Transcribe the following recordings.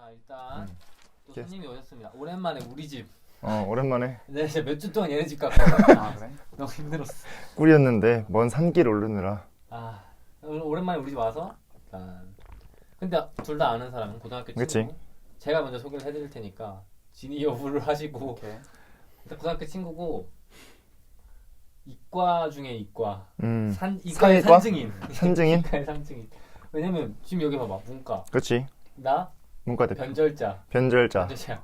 자 일단 또 예. 손님이 오셨습니다. 오랜만에 우리 집. 오랜만에 네, 진짜 몇 주 동안 얘네 집 갔거든. 아 그래? 너무 힘들었어. 꿀이었는데 먼 산길 오르느라. 아 오랜만에 우리 집 와서 일단 근데 둘 다 아는 사람은 고등학교 친구. 그치. 제가 먼저 소개를 해드릴 테니까 진위 여부를 하시고. 오케이. 일단 고등학교 친구고 이과 중에 이과. 이과의 사회과? 산증인. 산증인? 이과의 산증인. 왜냐면 지금 여기 봐봐 문과. 그렇지. 나 문과대표. 변절자. 변절자. 변절자.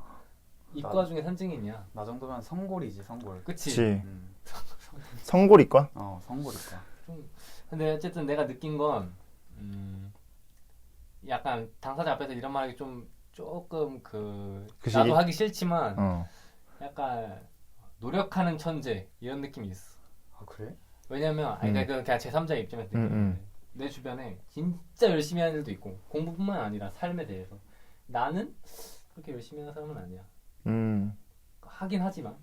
이과 중에 산증인이야. 나 정도면 성골이지 성골. 그치? 그치. 성골이과? 성골이과. 근데 어쨌든 내가 느낀 건 약간 당사자 앞에서 이런 말하기 조금 그 나도 시기? 하기 싫지만 어. 약간 노력하는 천재 이런 느낌이 있어. 아 그래? 왜냐면 아니 그냥 제3자의 입장에서 느끼는데 내 주변에 진짜 열심히 하는 애들도 있고 공부뿐만 아니라 삶에 대해서 나는 그렇게 열심히 하는 사람은 아니야. 하긴 하지만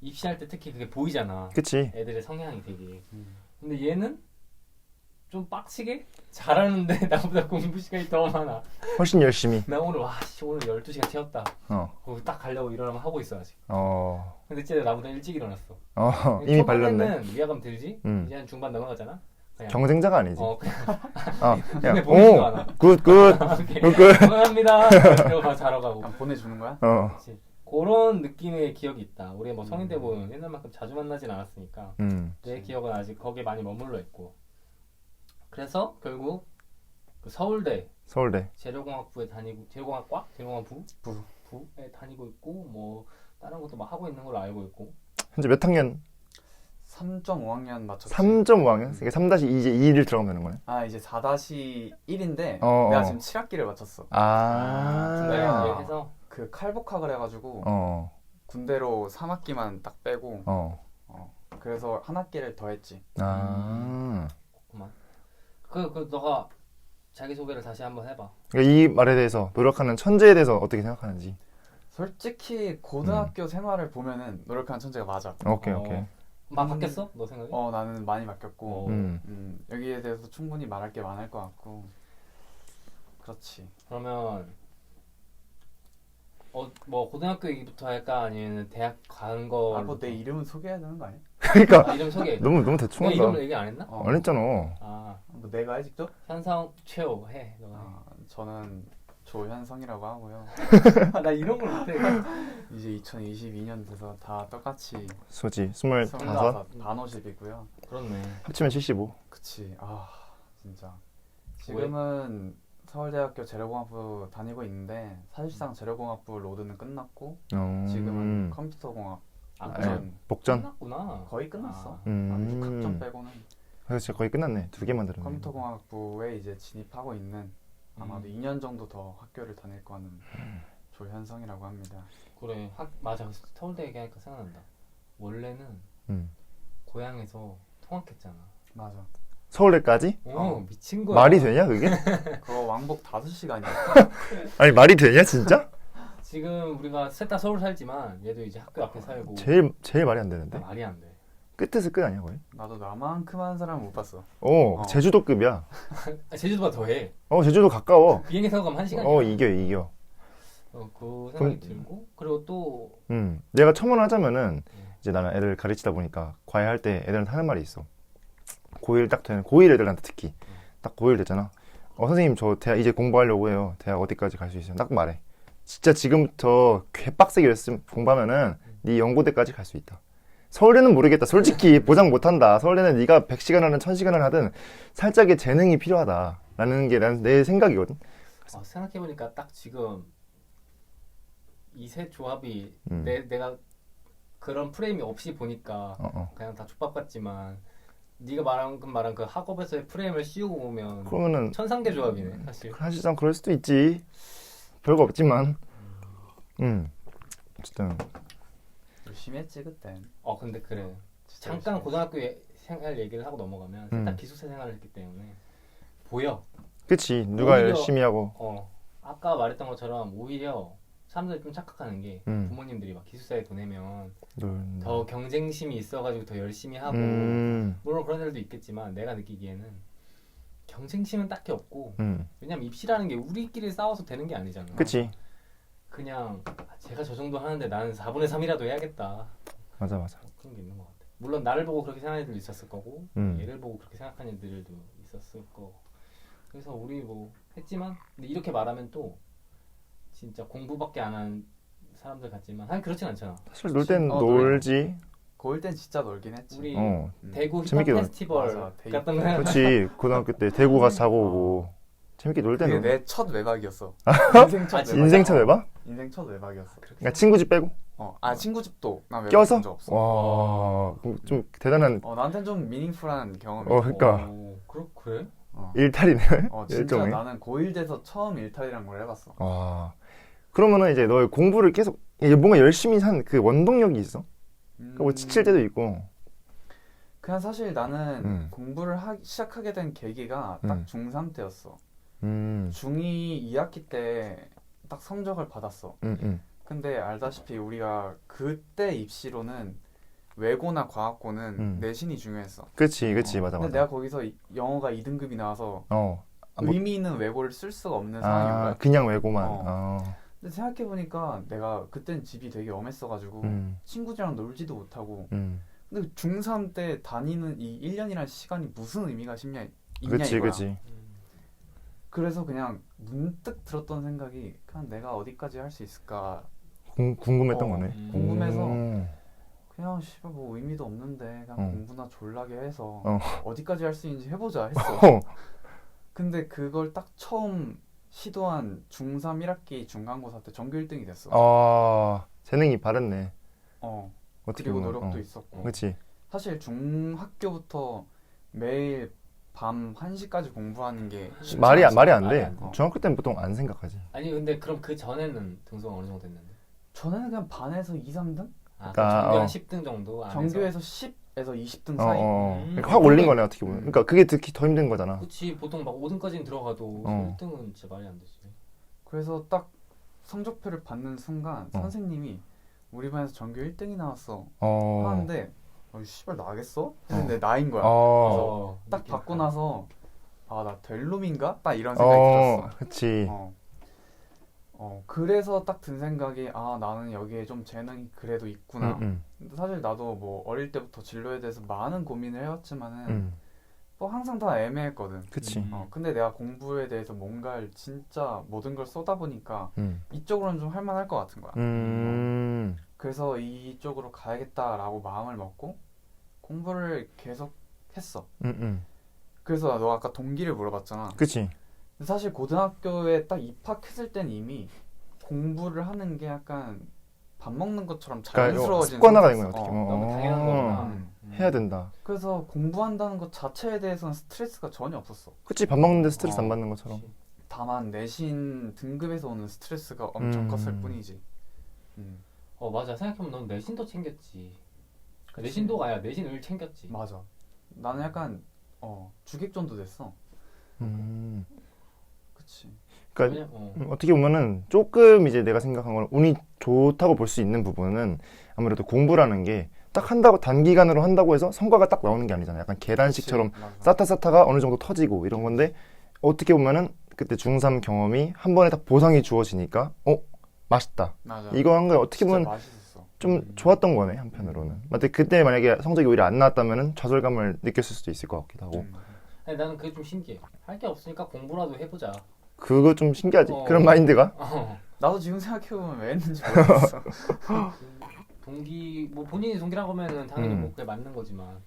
입시할 때 특히 그게 보이잖아. 그치. 애들의 성향이 되게. 근데 얘는 좀 빡치게 잘하는데 나보다 공부 시간이 더 많아. 훨씬 열심히. 나 오늘 오늘 12시간 채웠다. 어. 거기 딱 가려고 일어나면 하고 있어 아직. 어. 근데 진짜 나보다 일찍 일어났어. 이미 발렸네. 초반에는 위화감 들지? 음. 이제 한 중반 넘어가잖아? 그냥 경쟁자가 아니지. 그냥 야, 눈에 보이지도 않아. 굿. 이렇게 굿. 건강합니다. 이러고 바로 자러 가고. 그냥 보내주는 거야? 그치. 그런 느낌의 기억이 있다. 우리가 뭐 성인 때 보면 옛날만큼 자주 만나진 않았으니까 내 기억은 아직 거기에 많이 머물러 있고. 그래서 결국 그 서울대 재료공학부에 다니고 재료공학부에 다니고 있고 뭐 다른 것도 막 하고 있는 걸로 알고 있고. 현재 몇 학년? 3.5학년 맞췄지. 3.5학년? 그러니까 3-2 이제 2를 들어가면 되는 거네. 아 이제 4-1인데 어, 내가 어. 지금 7학기를 맞췄어. 중간에 아. 해서 그 칼복학을 해가지고 어. 군대로 3학기만 딱 빼고 어. 그래서 한 학기를 더 했지. 아. 그만. 그 너가 자기 소개를 다시 한번 해봐. 그러니까 이 말에 대해서 노력하는 천재에 대해서 어떻게 생각하는지. 솔직히 고등학교 생활을 보면은 노력하는 천재가 맞아. 오케이. 막 바뀌었어? 너 생각이? 나는 많이 바뀌었고 여기에 대해서 충분히 말할 게 많을 것 같고. 그렇지. 그러면 뭐 고등학교 얘기부터 할까 아니면 대학 간 거? 뭐 내 이름은 소개해야 되는 거 아니야? 그러니까 이름 소개. 너무 대충 내 한다. 이름을 얘기 안 했나? 안 했잖아. 뭐 내가 해 직접? 현성 최호 해. 너가 저는 조현성이라고 하고요. 나 이런 걸 못해. 이제 2022년 돼서 다 똑같이 소지 25. 25이고요. 그렇네. 합치면 75. 그치. 진짜 지금은 서울대학교 재료공학부 다니고 있는데 사실상 재료공학부 로드는 끝났고 지금은 컴퓨터공학 복전. 끝났구나. 거의 끝났어. 음. 학점 빼고는. 그래서 진짜 거의 끝났네. 2개만 들었네. 컴퓨터공학부에 이제 진입하고 있는 아마도 2년 정도 더 학교를 다닐 거는 조현성이라고 합니다. 그래. 맞아. 서울대 얘기하니까 생각난다. 원래는 고향에서 통학했잖아. 맞아. 서울대까지? 미친 거야. 말이 되냐 그게? 그거 왕복 5시간이야. 아니 말이 되냐 진짜? 지금 우리가 셋 다 서울 살지만 얘도 이제 학교 앞에 살고. 제일 말이 안 되는데. 말이 안 돼. 끝에서 끝 아니야 거의? 나도 나만큼 하는 사람은 못 봤어. 제주도급이야. 제주도보다 더해. 제주도 가까워. 비행기 타고 가면 1시간이야. 이겨. 그 생각이 들고 그리고 또 내가 첨언하자면은 이제 나는 애들 가르치다 보니까 과외할 때 애들한테 하는 말이 있어. 고1 딱 되는 고1 애들한테 특히 딱 고1 되잖아. 선생님 저 대학 이제 공부하려고 해요. 대학 어디까지 갈 수 있어요? 딱 말해. 진짜 지금부터 개빡세게 열심히 공부하면은 네 연고대까지 갈 수 있다. 서울대는 모르겠다. 솔직히 보장 못한다. 서울대는 네가 100시간 하든 1000시간을 하든 살짝의 재능이 필요하다라는 게 내 생각이거든. 생각해보니까 딱 지금 이 세 조합이 내가 그런 프레임이 없이 보니까 그냥 다 족밥 같지만 네가 말한 그 학업에서의 프레임을 씌우고 보면 그러면은 천상계 조합이네 사실. 사실상 그럴 수도 있지. 별거 없지만 어쨌든 열심히 했지 그땐. 근데 그래. 잠깐 고등학교 생활 얘기를 하고 넘어가면 셋 다 기숙사 생활을 했기 때문에 보여. 그치. 누가 오히려, 열심히 하고. 아까 말했던 것처럼 오히려 사람들이 좀 착각하는 게 부모님들이 막 기숙사에 보내면 더 경쟁심이 있어가지고 더 열심히 하고 물론 그런 애들도 있겠지만 내가 느끼기에는 경쟁심은 딱히 없고 왜냐면 입시라는 게 우리끼리 싸워서 되는 게 아니잖아. 그치. 그냥 제가 저 정도 하는데 나는 4분의 3이라도 해야겠다. 맞아. 그런 게 있는 것 같아. 물론 나를 보고 그렇게 생각하는 애들도 있었을 거고 얘를 보고 그렇게 생각하는 애들도 있었을 거. 그래서 우리 뭐 했지만 근데 이렇게 말하면 또 진짜 공부밖에 안 한 사람들 같지만 사실 그렇진 않잖아. 사실 놀 땐 어, 놀지. 고1 땐 진짜 놀긴 했지. 우리 대구 힙합 재밌게 페스티벌 맞아, 되게 갔던 거 그렇지. 고등학교 때 대구 가서 자고 오고 재밌게 놀 그게 때는 내 첫 외박이었어. 인생 첫 아, 외박. 진짜? 인생 첫 외박? 인생 첫 외박이었어. 그러니까 친구 집 빼고 친구 집도 나 외박 껴서? 본적 없어. 와, 좀 대단한 나한텐 좀 미닝풀한 경험이. 그러니까 그래? 일탈이네. 진짜 일종의. 나는 고1 돼서 처음 일탈이란 걸 해봤어. 와, 그러면은 이제 너의 공부를 계속 이게 뭔가 열심히 산 그 원동력이 있어? 그러니까 뭐 지칠 때도 있고. 그냥 사실 나는 공부를 시작하게 된 계기가 딱 중3 때였어. 중2 2학기 때 딱 성적을 받았어. 근데 알다시피 우리가 그때 입시로는 외고나 과학고는 내신이 중요했어. 그치, 맞아. 근데 내가 거기서 영어가 2등급이 나와서 뭐, 의미 있는 외고를 쓸 수가 없는 상황인 거야. 그냥 외고만. 근데 생각해보니까 내가 그땐 집이 되게 엄했어가지고 친구들이랑 놀지도 못하고 근데 중3 때 다니는 이 1년이라는 시간이 무슨 의미가 있냐 이거야. 그치. 그래서 그냥 문득 들었던 생각이 그냥 내가 어디까지 할 수 있을까 궁금했던 거네. 궁금해서 그냥 씨발 뭐 의미도 없는데 그냥 공부나 졸라게 해서 어디까지 할 수 있는지 해보자 했어. 근데 그걸 딱 처음 시도한 중3 1학기 중간고사 때 전교 1등이 됐어. 재능이 바랬네. 어떻게 그리고 보면. 노력도 있었고. 그치. 사실 중학교부터 매일 밤 1시까지 공부하는 게 말이 안 말이 돼. 안 돼. 중학교 때는 보통 안 생각하지. 아니 근데 그럼 그 전에는 등수가 어느 정도 됐는데? 전에는 그냥 반에서 2, 3등? 정교 한 10등 정도 안에서? 전교에서 10에서 20등 사이. 그러니까 확 올린 거네 어떻게 보면. 그러니까 그게 듣기 더 힘든 거잖아. 그치 보통 막 5등까지는 들어가도 1등은 진짜 말이 안 되지. 그래서 딱 성적표를 받는 순간 선생님이 우리 반에서 전교 1등이 나왔어 하는데 씨발 나겠어? 했는데 나인 거야. 그래서 딱 받고 나서 나 될 놈인가? 딱 이런 생각이 들었어. 그치. 그래서 딱 든 생각이 나는 여기에 좀 재능이 그래도 있구나. 근데 사실 나도 뭐 어릴 때부터 진로에 대해서 많은 고민을 해왔지만은 뭐 항상 다 애매했거든. 그치. 근데 내가 공부에 대해서 뭔가를 진짜 모든 걸 쏟아보니까 이쪽으로는 좀 할만할 것 같은 거야. 그래서 이쪽으로 가야겠다라고 마음을 먹고 공부를 계속 했어. 그래서 너 아까 동기를 물어봤잖아. 그치. 근데 사실 고등학교에 딱 입학했을 땐 이미 공부를 하는 게 약간 밥 먹는 것처럼 자연스러워진 습관화가 된 거야 상태였어. 어떻게 보면. 너무 당연한 거구나. 해야 된다. 그래서 공부한다는 것 자체에 대해서는 스트레스가 전혀 없었어. 그치. 밥 먹는데 스트레스 안 받는 것처럼. 다만 내신 등급에서 오는 스트레스가 엄청 컸을 뿐이지. 맞아 생각해보면 넌 내신도 챙겼지. 내신도가 아니라 내신을 챙겼지. 맞아. 나는 약간 주객전도 됐어. 그치. 그러니까 어떻게 보면은 조금 이제 내가 생각한 건 운이 좋다고 볼 수 있는 부분은 아무래도 공부라는 게 딱 한다고 단기간으로 한다고 해서 성과가 딱 나오는 게 아니잖아. 약간 계란식처럼 쌓다가 어느 정도 터지고 이런 건데 어떻게 보면은 그때 중3 경험이 한 번에 딱 보상이 주어지니까 맛있다. 맞아. 이거 한 거에 어떻게 보면 맛있었어. 좀 좋았던 거네 한편으로는. 근데 그때 만약에 성적이 오히려 안 나왔다면은 좌절감을 느꼈을 수도 있을 것 같기도 하고. 아니, 나는 그게 좀 신기해. 할 게 없으니까 공부라도 해보자. 그거 좀 신기하지. 그런 마인드가. 나도 지금 생각해보면 왜 했는지 모르겠어. 동기 뭐 본인이 동기라고 하면은 당연히 뭐 그게 맞는 거지만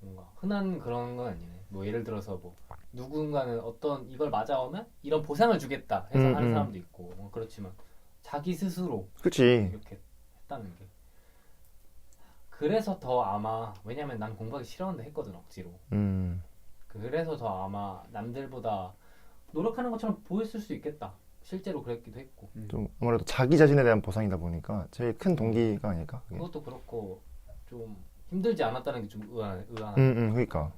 뭔가 흔한 그런 건 아니네. 뭐 예를 들어서 뭐 누군가는 어떤 이걸 맞아오면 이런 보상을 주겠다 해서 하는 사람도 있고 그렇지만 자기 스스로 그치. 이렇게 했다는 게 그래서 더 아마 왜냐면 난 공부하기 싫었는데 했거든 억지로. 그래서 더 아마 남들보다 노력하는 것처럼 보였을 수 있겠다. 실제로 그랬기도 했고. 좀 아무래도 자기 자신에 대한 보상이다 보니까 제일 큰 동기가 아닐까? 그게. 그것도 그렇고 좀 힘들지 않았다는 게 좀 의아하다. 그러니까.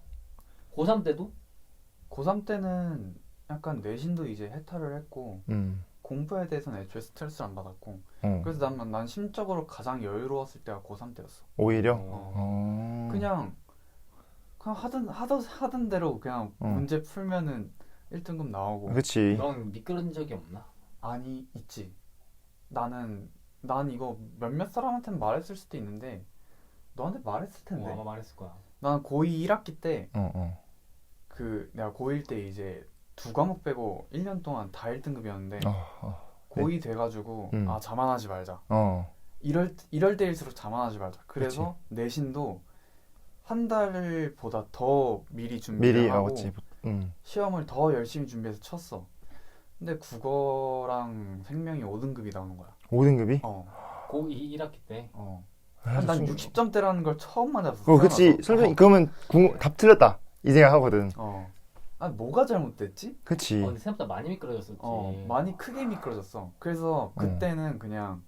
고3 때도? 고3 때는 약간 내신도 이제 해탈을 했고 공부에 대해서는 애초에 스트레스를 안 받았고 그래서 난 심적으로 가장 여유로웠을 때가 고3 때였어. 오히려? 그냥 하던 대로 그냥 문제 풀면은 1등급 나오고. 그치. 넌 미끄러진 적이 없나? 아니 있지. 난 이거 몇몇 사람한테는 말했을 수도 있는데 너한테 말했을 텐데. 아마 말했을 거야. 난 고2 1학기 때 어. 내가 고1 때 이제 2과목 빼고 1년 동안 다 1등급이었는데 고2 돼가지고 자만하지 말자. 이럴 때일수록 자만하지 말자. 그래서 그치. 내신도 한 달보다 더 미리 준비를 하고 시험을 더 열심히 준비해서 쳤어. 근데 국어랑 생명이 5등급이 나오는 거야. 5등급이? 고2 1학기 때? 난 60점대라는 걸 처음 맞았어. 그치. 선생님 그러면 답 틀렸다 이 생각하거든. 뭐가 잘못됐지? 그치. 근데 생각보다 많이 미끄러졌었지. 많이 크게 미끄러졌어. 그래서 그때는 그냥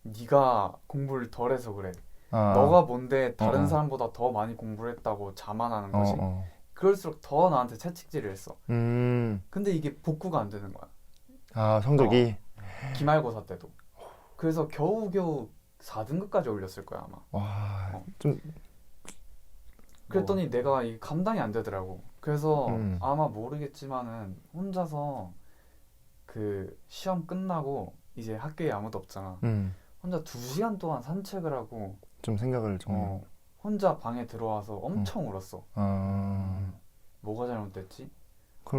네가 공부를 덜 해서 그래. 너가 뭔데 다른 사람보다 더 많이 공부를 했다고 자만하는 것이 그럴수록 더 나한테 채찍질을 했어. 근데 이게 복구가 안 되는 거야. 성적이? 기말고사 때도. 그래서 겨우겨우 4등급까지 올렸을 거야 아마. 와, 좀 그랬더니 내가 이 감당이 안 되더라고. 그래서 아마 모르겠지만은 혼자서 그 시험 끝나고 이제 학교에 아무도 없잖아. 혼자 2시간 동안 산책을 하고 좀 생각을 좀 혼자 방에 들어와서 엄청 울었어. 뭐가 잘못됐지?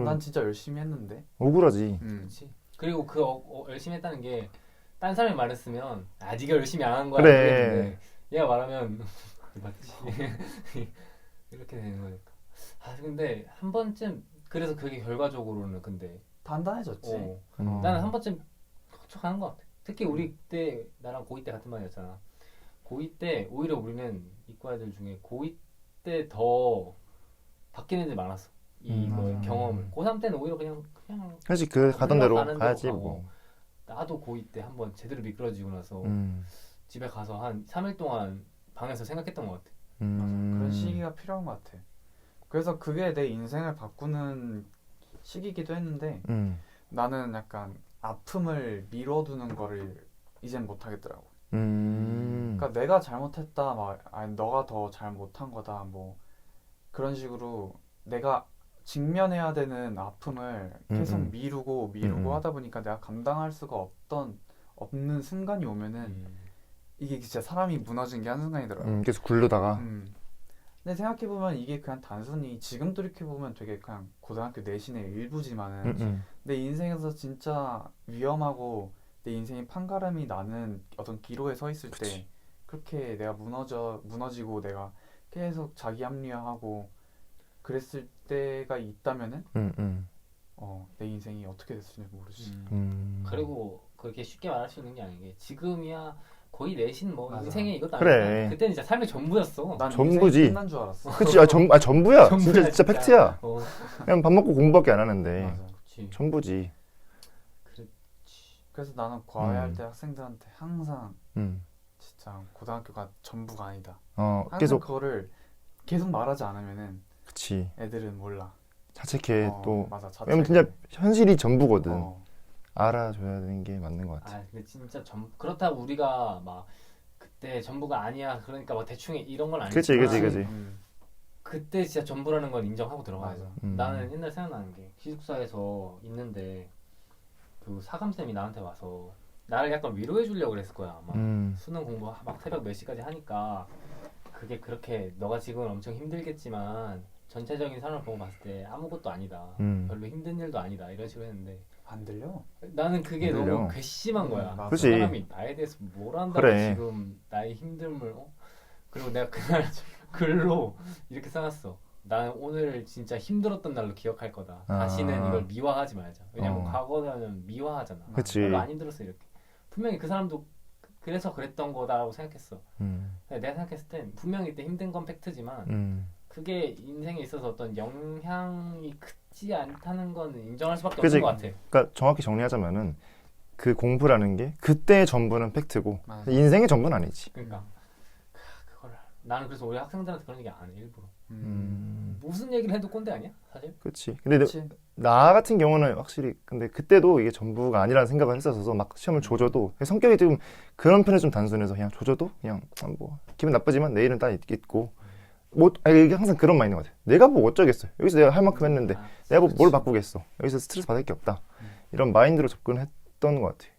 난 진짜 열심히 했는데. 억울하지. 그렇지. 그리고 열심히 했다는 게 딴 사람이 말했으면 네가 열심히 안 한 거야. 그래. 얘가 말하면 맞지. 이렇게 되는 거니까. 근데 한 번쯤 그래서 그게 결과적으로는 근데 단단해졌지. 나는 한 번쯤 척하는 것 같아. 특히 우리 때 나랑 고2 때 같은 반이었잖아. 고2 때 오히려 우리는 이과 애들 중에 고2 때 더 바뀌는 애들 많았어. 뭐 경험을. 고3 때는 오히려 그냥 사실 가던 대로 가야지 뭐. 나도 고2 때 한번 제대로 미끄러지고 나서 집에 가서 한 3일 동안 방에서 생각했던 것 같아. 맞아. 그런 시기가 필요한 것 같아. 그래서 그게 내 인생을 바꾸는 시기이기도 했는데 나는 약간 아픔을 미뤄두는 거를 이젠 못하겠더라고. 그러니까 내가 잘못했다, 너가 더 잘못한 거다, 뭐 그런 식으로 내가 직면해야 되는 아픔을 계속 미루고 하다 보니까 내가 감당할 수가 없는 순간이 오면은 이게 진짜 사람이 무너진 게 한순간이더라고. 계속 굴르다가. 근데 생각해보면 이게 그냥 단순히 지금 돌이켜보면 되게 그냥 고등학교 내신의 일부지만은 내 인생에서 진짜 위험하고 내 인생이 판가름이 나는 어떤 기로에 서 있을 때 그렇게 내가 무너지고 내가 계속 자기 합리화하고 그랬을 때가 있다면은 내 인생이 어떻게 됐을지 모르지. 그리고 그렇게 쉽게 말할 수 있는 게 아닌 게 지금이야 거의 내신 뭐 맞아. 인생의 이것도 그래. 아니야. 그때는 진짜 삶의 전부였어. 난 전부지. 인생이 끝난 줄 알았어. 그치. 전부야. 진짜 팩트야. 그냥 밥 먹고 공부밖에 안 하는데. 맞아. 그치. 전부지. 그래서 나는 과외할 때 학생들한테 항상 진짜 고등학교가 전부가 아니다. 항상 계속 그거를 계속 말하지 않으면은 그치. 애들은 몰라. 자책해 또. 맞아. 자책해. 왜냐면 진짜 현실이 전부거든. 알아줘야 되는 게 맞는 것 같아. 근데 진짜 그렇다고 우리가 막 그때 전부가 아니야. 그러니까 막 대충 이런 건 아니지만. 그치. 그때 진짜 전부라는 건 인정하고 들어가야 돼. 맞아. 나는 옛날 생각나는 게 기숙사에서 있는데 그 사감쌤이 나한테 와서 나를 약간 위로해 주려고 그랬을 거야. 막 수능 공부 막 새벽 몇 시까지 하니까 그게 그렇게 너가 지금은 엄청 힘들겠지만 전체적인 상황을 보고 봤을 때 아무것도 아니다. 별로 힘든 일도 아니다. 이런 식으로 했는데 안 들려? 나는 그게 너무 괘씸한 거야. 맞아. 그 사람이 나에 대해서 뭘 안다고 그래. 지금 나의 힘듦을 그리고 내가 그날 글로 이렇게 써놨어. 나는 오늘 진짜 힘들었던 날로 기억할 거다. 다시는 이걸 미화하지 말자. 왜냐면 과거는 미화하잖아. 그치. 별로 안 힘들었어 이렇게. 분명히 그 사람도 그래서 그랬던 거다라고 생각했어. 내가 생각했을 땐 분명히 이때 힘든 건 팩트지만 그게 인생에 있어서 어떤 영향이 크지 않다는 건 인정할 수밖에 없는 것 같아. 그러니까 정확히 정리하자면은 그 공부라는 게 그때의 전부는 팩트고 맞아. 인생의 전부는 아니지. 그러니까 그거를 나는 그래서 우리 학생들한테 그런 얘기 안 해 일부러. 무슨 얘기를 해도 꼰대 아니야 사실? 그렇지. 근데 나 같은 경우는 확실히 근데 그때도 이게 전부가 아니라는 생각을 했었어서 막 시험을 조져도 성격이 좀 그런 편에 좀 단순해서 그냥 조져도 그냥 뭐 기분 나쁘지만 내일은 딱 있고 뭐 이게 항상 그런 마인드 같아. 내가 뭐 어쩌겠어. 여기서 내가 할 만큼 했는데 내가 뭐 뭘 바꾸겠어. 여기서 스트레스 받을 게 없다. 이런 마인드로 접근했던 것 같아.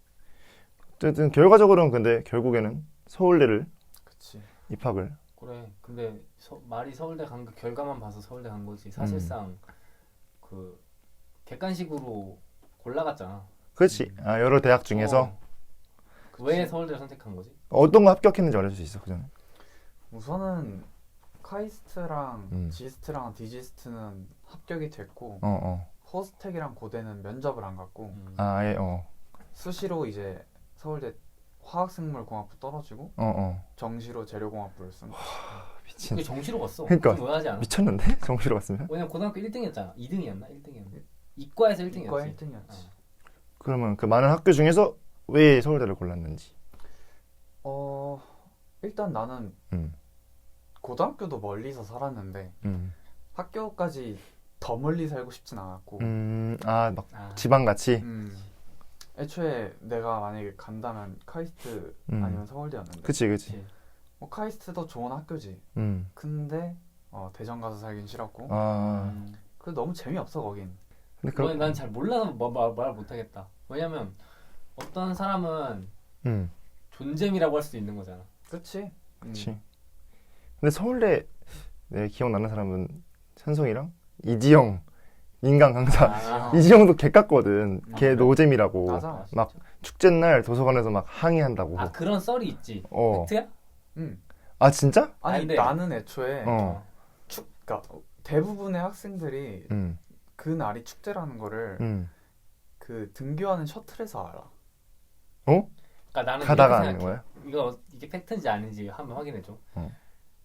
어쨌든 결과적으로는 근데 결국에는 서울대를 그치. 입학을. 그래. 근데 말이 서울대 간 그 결과만 봐서 서울대 간 거지. 사실상 그 객관식으로 골라갔잖아. 그렇지. 아, 여러 대학 중에서 왜 서울대를 선택한 거지? 어떤 거 합격했는지 알려줄 수 있어, 그 전에? 우선은 카이스트랑 지스트랑 디지스트는 합격이 됐고 호스텍이랑 고대는 면접을 안 갔고 아, 예, 수시로 이제 서울대 화학생물공학부 떨어지고 정시로 재료공학부를 쓴 거야. 미친. 그게 정시로 갔어. 그러니까 좀 의아하지 않아? 미쳤는데? 정시로 갔으면? 왜냐면 고등학교 1등이었잖아. 2등이었나? 1등이었나? 이과에서 1등이었지. 이과 1등이었지. 그러면 그 많은 학교 중에서 왜 서울대를 골랐는지. 일단 나는 고등학교도 멀리서 살았는데 학교까지 더 멀리 살고 싶진 않았고 막 지방같이? 애초에 내가 만약에 간다면 카이스트 아니면 서울대였는데 그치. 뭐 카이스트도 좋은 학교지. 근데 대전 가서 살긴 싫었고 그 너무 재미없어 거긴. 근데 난 잘 몰라서 말 못하겠다. 왜냐면 어떤 사람은 존잼이라고 할 수도 있는 거잖아. 그치. 근데 서울대 내 기억나는 사람은 찬송이랑 이지영 인간 강사. 이지영도 개 깠거든. 걔 노잼이라고. 맞아. 막 축제날 도서관에서 막 항의한다고. 아, 그런 썰이 있지. 팩트야? 아, 진짜? 아니 근데 나는 애초에 그러니까 대부분의 학생들이 그 날이 축제라는 거를 그 등교하는 셔틀에서 알아. 그러니까 나는 가다가 하는 거야? 이게 팩트인지 아닌지 한번 확인해줘.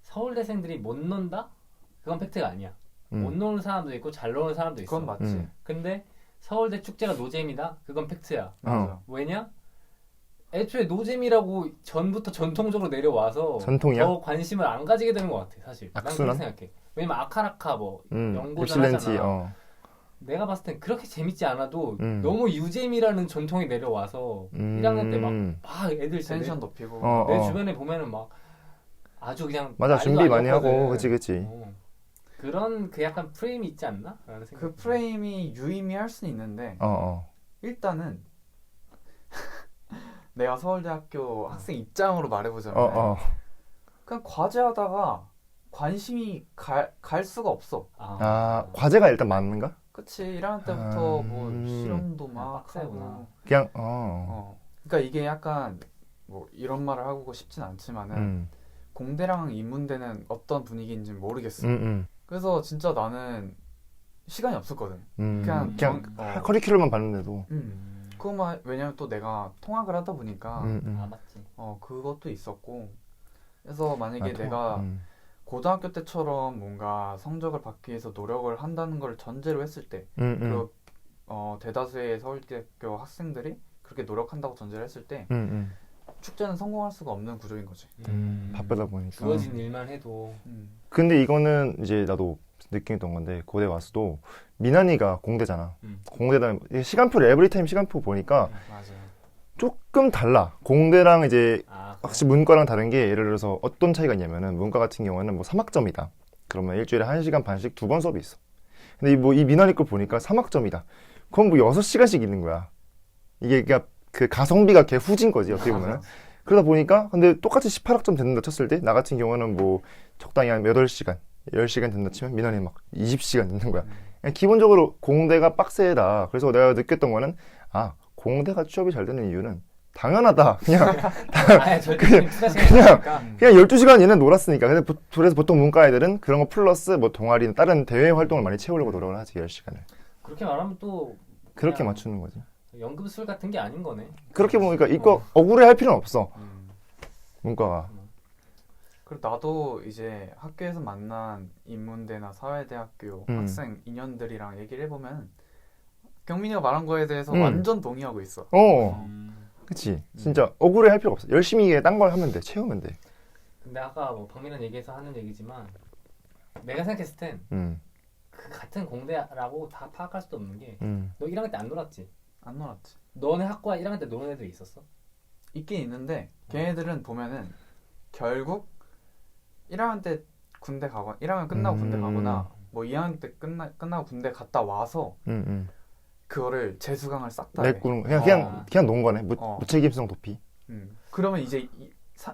서울대생들이 못 논다? 그건 팩트가 아니야. 못 노는 사람도 있고 잘 노는 사람도 있어. 그건 맞지. 근데 서울대 축제가 노잼이다? 그건 팩트야. 맞아. 왜냐? 애초에 노잼이라고 전부터 전통적으로 내려와서 전통이야? 더 관심을 안 가지게 되는 것 같아. 사실. 난 악순환? 그렇게 생각해. 왜냐면 아카라카 연고전 엑실렌치, 하잖아. 내가 봤을 땐 그렇게 재밌지 않아도 너무 유잼이라는 전통이 내려와서 1학년 때 막 애들 텐션 높이고 내 주변에 보면은 막 아주 그냥 맞아, 준비 많이 하고. 아니었거든. 그치. 그런 그 약간 프레임이 있지 않나? 라는 생각이 그 프레임이 유의미할 수는 있는데 일단은 내가 서울대학교 학생 입장으로 말해보자면 그냥 과제하다가 관심이 갈 수가 없어. 과제가 일단 많은가? 그치. 1학년 때부터 뭐 실험도 막 빡세구나. 하고 그냥 그러니까 이게 약간 뭐 이런 말을 하고 싶진 않지만은 공대랑 인문대는 어떤 분위기인지 모르겠어. 그래서 진짜 나는 시간이 없었거든. 그냥 커리큘럼만 봤는데도. 그거만 왜냐면 또 내가 통학을 하다 보니까 맞지. 그것도 있었고. 그래서 만약에 내가 고등학교 때처럼 뭔가 성적을 받기 위해서 노력을 한다는 걸 전제로 했을 때 그리고 대다수의 서울대학교 학생들이 그렇게 노력한다고 전제를 했을 때 축제는 성공할 수가 없는 구조인 거지. 바쁘다 보니까. 주어진 일만 해도. 근데 이거는 이제 나도 느꼈던 건데 고대 와서도 민환이가 공대잖아. 공대다 시간표를 에브리타임 시간표 보니까 맞아. 조금 달라. 공대랑 이제 확실히 문과랑 다른 게 예를 들어서 어떤 차이가 있냐면은 문과 같은 경우는 뭐 3학점이다. 그러면 일주일에 1시간 반씩 2번 수업이 있어. 근데 이 민환이 거 보니까 3학점이다. 그럼 뭐 6시간씩 있는 거야. 이게 그러니까 그 가성비가 개 후진 거지 어떻게 보면. 그러다 보니까 근데 똑같이 18학점 된다 쳤을 때 나 같은 경우는 뭐 적당히 한 8시간 10시간 된다 치면 민환이 막 20시간 있는 거야. 그냥 기본적으로 공대가 빡세다. 그래서 내가 느꼈던 거는 공대가 취업이 잘 되는 이유는 당연하다. 그냥 그냥 12시간 얘는 놀았으니까. 그래서 보통 문과 애들은 그런 거 플러스 뭐 동아리나 다른 대외 활동을 많이 채우려고 노력을 하지. 10시간을. 그렇게 말하면 또 그렇게 맞추는 거지. 연금술 같은 게 아닌 거네. 그렇게 보니까 이거 억울해 할 필요는 없어. 문과가. 그리고 나도 이제 학교에서 만난 인문대나 사회대학교 학생 인연들이랑 얘기를 해보면 경민이가 말한 거에 대해서 완전 동의하고 있어. 그치. 진짜 억울해 할 필요 없어. 열심히 딴 걸 하면 돼. 채우면 돼. 근데 아까 뭐 박민환 얘기해서 하는 얘기지만 내가 생각했을 땐 그 같은 공대라고 다 파악할 수도 없는 게 너 1학년 때 안 놀았지? 안 놀았지. 너네 학과 1학년 때 노는 애들 있었어? 있긴 있는데 걔네들은 보면은 결국 1학년 때 군대 가거나 1학년 끝나고 군대 가거나 뭐 2학년 때 끝나고 군대 갔다 와서 그거를 재수강을 싹 다 해. 메꾸는 그냥 놓은 거네. 무책임성 도피. 그러면 이제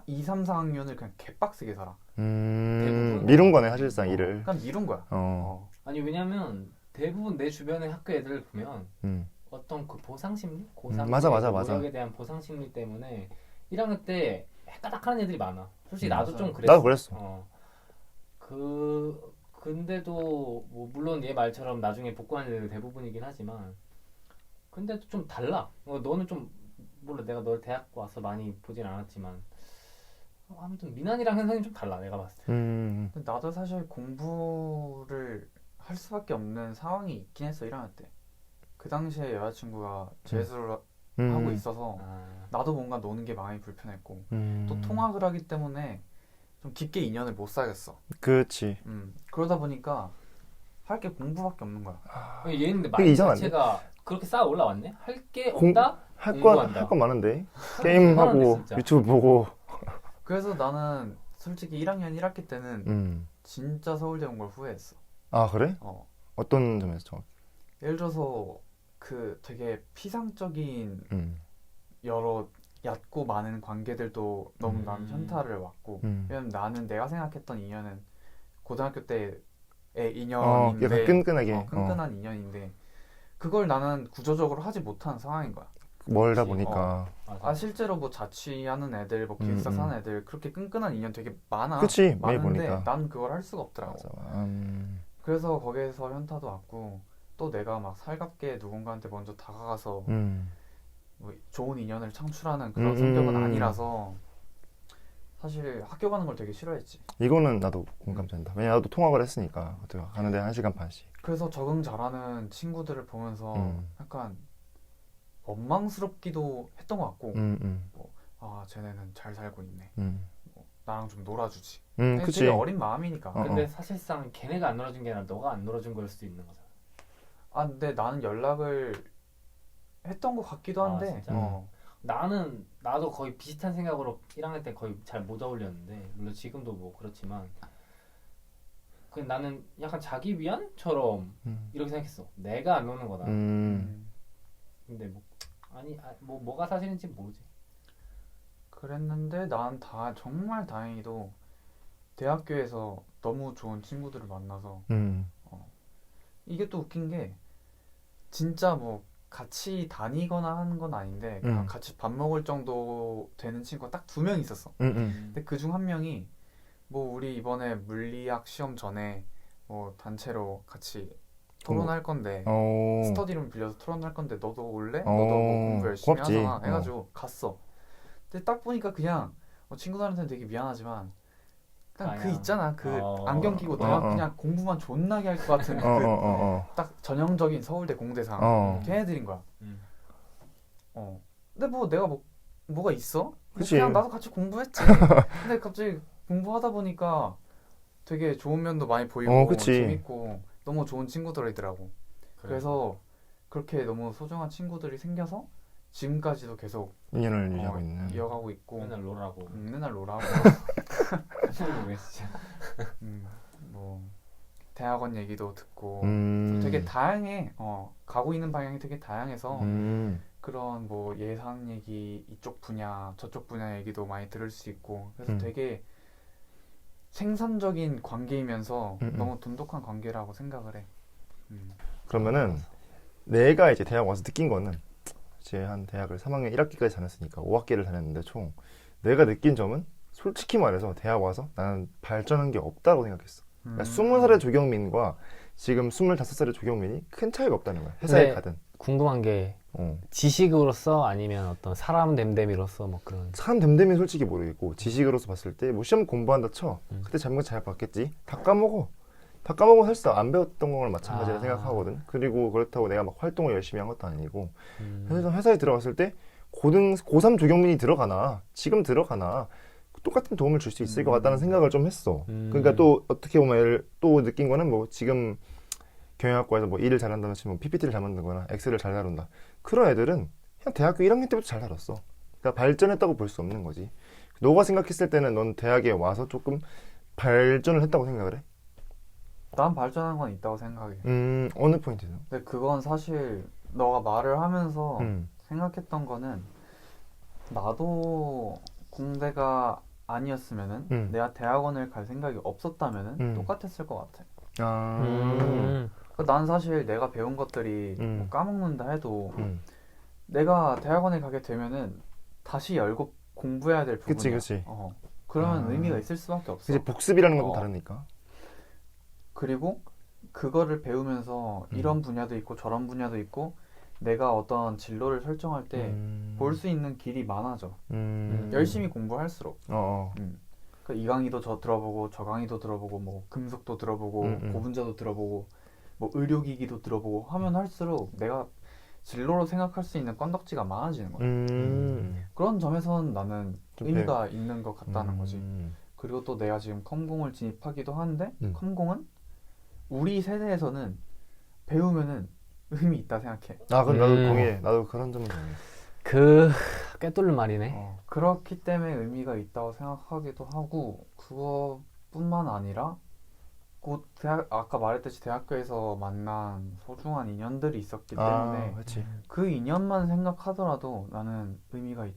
2, 3, 4학년을 그냥 개빡세게 살아. 미룬 거네 사실상 일을. 그냥 미룬 거야. 아니 왜냐면 대부분 내 주변의 학교 애들을 보면 어떤 그 보상 심리? 고3 맞아. 노력에 대한 보상 심리 때문에 1학년 때 헷가닥하는 애들이 많아. 솔직히 나도 좀 그랬어. 나도 그랬어. 근데도 뭐 물론 얘 말처럼 나중에 복구하는 애들 대부분이긴 하지만 근데도 좀 달라. 너는 좀 몰라. 내가 널 대학 와서 많이 보진 않았지만 아무튼 미난이랑 현상이 좀 달라. 내가 봤을 때. 근데 나도 사실 공부를 할 수밖에 없는 상황이 있긴 했어 1학년 때. 그 당시에 여자친구가 재수를 하고 있어서 나도 뭔가 노는 게 마음이 불편했고 또 통학을 하기 때문에 좀 깊게 인연을 못 사귀었어. 그렇지. 그러다 보니까 할 게 공부밖에 없는 거야. 얘는 근데 마인드 자체가 그렇게 쌓아 올라왔네? 할 게 없다? 할 거 많은데 게임하고 유튜브 보고. 그래서 나는 솔직히 1학년 1학기 때는 진짜 서울대 온 걸 후회했어. 아 그래? 어떤 점에서 정확히? 예를 들어서 그 되게 피상적인 여러 얕고 많은 관계들도 너무 난 현타를 왔고 왜냐면 나는 내가 생각했던 인연은 고등학교 때의 인연인데 끈끈하게 끈끈한 인연인데 그걸 나는 구조적으로 하지 못한 상황인 거야. 멀다 보니까. 실제로 뭐 자취하는 애들, 뭐 기숙사 사는 애들 그렇게 끈끈한 인연 되게 많아. 그치, 많은데 난 그걸 할 수가 없더라고. 맞아. 그래서 거기에서 현타도 왔고 또 내가 막 살갑게 누군가한테 먼저 다가가서 뭐 좋은 인연을 창출하는 그런 성격은 아니라서 사실 학교 가는 걸 되게 싫어했지. 이거는 나도 공감된다. 왜냐면 나도 통학을 했으니까 가는데 1시간 반씩. 그래서 적응 잘하는 친구들을 보면서 약간 원망스럽기도 했던 것 같고 쟤네는 잘 살고 있네. 뭐, 나랑 좀 놀아주지. 그치. 되게 어린 마음이니까. 근데 사실상 걔네가 안 놀아준 게 아니라 너가 안 놀아준 거일 수도 있는 거잖아. 근데 나는 연락을 했던 것 같기도 한데 나도 거의 비슷한 생각으로 1학년 때 거의 잘 못 어울렸는데 물론 지금도 뭐 그렇지만 나는 약간 자기 위안처럼 이렇게 생각했어. 내가 안 노는 거다. 근데 뭐가 사실인지 모르지. 그랬는데 난 정말 다행히도 대학교에서 너무 좋은 친구들을 만나서 이게 또 웃긴 게 진짜 뭐 같이 다니거나 하는 건 아닌데 그냥 같이 밥 먹을 정도 되는 친구가 딱 2명 있었어. 근데 그중 한 명이 뭐 우리 이번에 물리학 시험 전에 뭐 단체로 같이 토론할 건데 스터디룸 빌려서 토론할 건데 너도 올래? 너도 뭐 공부 열심히 고맙지. 하잖아 해가지고 갔어. 근데 딱 보니까 그냥 친구들한테는 되게 미안하지만 그냥 그 있잖아 그 안경 끼고 대학 그냥 공부만 존나게 할 것 같은 딱 전형적인 서울대 공대상 걔네들인 거야. 근데 뭐 내가 뭐가 있어? 그냥 나도 같이 공부했지. 근데 갑자기 공부하다 보니까 되게 좋은 면도 많이 보이고 재밌고 너무 좋은 친구들이더라고. 그래서 그렇게 너무 소중한 친구들이 생겨서 지금까지도 계속 인연을 이어가고 있고 맨날 놀라고 맨날 놀라고 뭐 대학원 얘기도 듣고 되게 다양해. 가고 있는 방향이 되게 다양해서 그런 뭐 예상 얘기 이쪽 분야 저쪽 분야 얘기도 많이 들을 수 있고 그래서 되게 생산적인 관계이면서 너무 돈독한 관계라고 생각을 해. 그러면은 내가 이제 대학 와서 느낀 거는 이제 한 대학을 3학년 1학기까지 다녔으니까 5학기를 다녔는데 총 내가 느낀 점은 솔직히 말해서 대학 와서 나는 발전한 게 없다고 생각했어. 그러니까 20살의 조경민과 지금 25살의 조경민이 큰 차이가 없다는 거야. 회사에 가든. 궁금한 게 지식으로서 아니면 어떤 사람 됨됨이로서 뭐 그런. 사람 됨됨이는 솔직히 모르겠고 지식으로서 봤을 때 뭐 시험 공부한다 쳐. 그때 잘못 잘 봤겠지. 다 까먹어 사실상 안 배웠던 걸 마찬가지라 생각하거든. 그리고 그렇다고 내가 막 활동을 열심히 한 것도 아니고 그래서 회사에 들어갔을 때 고3 조경민이 지금 들어가나 똑같은 도움을 줄 수 있을 것 같다는 생각을 좀 했어. 그러니까 또 어떻게 보면 또 느낀 거는 뭐 지금 경영학과에서 뭐 일을 잘한다는 뭐 PPT를 잘 만들거나 엑셀을 잘 다룬다. 그런 애들은 그냥 대학교 1학년 때부터 잘 다뤘어. 그러니까 발전했다고 볼 수 없는 거지. 너가 생각했을 때는 넌 대학에 와서 조금 발전을 했다고 생각을 해? 난 발전한 건 있다고 생각해. 어느 포인트에서? 근데 그건 사실 너가 말을 하면서 음. 생각했던 거는 나도 공대가 아니었으면은 내가 대학원을 갈 생각이 없었다면은 똑같았을 것 같아. 난 사실 내가 배운 것들이 뭐 까먹는다 해도 내가 대학원에 가게 되면은 다시 열고 공부해야 될 부분이야. 그치. 그러면 의미가 있을 수밖에 없어. 이제 복습이라는 건 다르니까. 그리고 그거를 배우면서 이런 분야도 있고 저런 분야도 있고 내가 어떤 진로를 설정할 때 볼 수 있는 길이 많아져. 열심히 공부할수록. 그 이 강의도 들어보고 저 강의도 들어보고 뭐 금속도 들어보고 고분자도 들어보고 뭐 의료기기도 들어보고 하면 할수록 내가 진로로 생각할 수 있는 건덕지가 많아지는 거야. 그런 점에서는 나는 의미가 있는 것 같다는 거지. 그리고 또 내가 지금 컴공을 진입하기도 하는데 컴공은 우리 세대에서는 배우면은 의미 있다 생각해. 그럼 나도 동의해. 나도 그런 점은 동의해. 그 꿰뚫는 말이네. 그렇기 때문에 의미가 있다고 생각하기도 하고 그것뿐만 아니라 곧 아까 말했듯이 대학교에서 만난 소중한 인연들이 있었기 때문에 그 인연만 생각하더라도 나는 의미가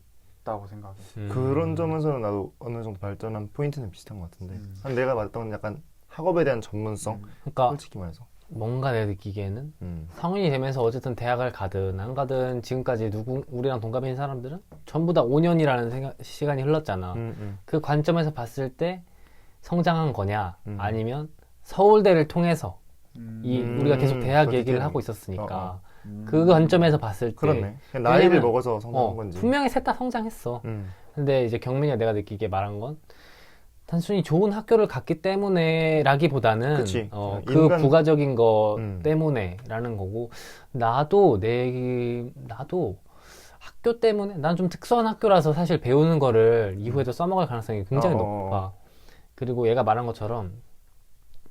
있다고 생각해. 그런 점에서는 나도 어느 정도 발전한 포인트는 비슷한 것 같은데 한 내가 말했던 건 약간 학업에 대한 전문성. 그러니까 솔직히 말해서 뭔가 내가 느끼기에는 성인이 되면서 어쨌든 대학을 가든 안 가든 지금까지 우리랑 동갑인 사람들은 전부 다 5년이라는 시간이 흘렀잖아. 그 관점에서 봤을 때 성장한 거냐 아니면 서울대를 통해서 우리가 계속 대학 얘기를 하고 있었으니까 그 관점에서 봤을 때 그렇네. 나이를 먹어서 성장한 건지. 분명히 셋 다 성장했어. 근데 이제 경민이가 내가 느끼기에 말한 건 단순히 좋은 학교를 갔기 때문에 라기보다는 그 부가적인 거 때문에 라는 거고 나도 학교 때문에 난 좀 특수한 학교라서 사실 배우는 거를 이후에도 써먹을 가능성이 굉장히 높아. 그리고 얘가 말한 것처럼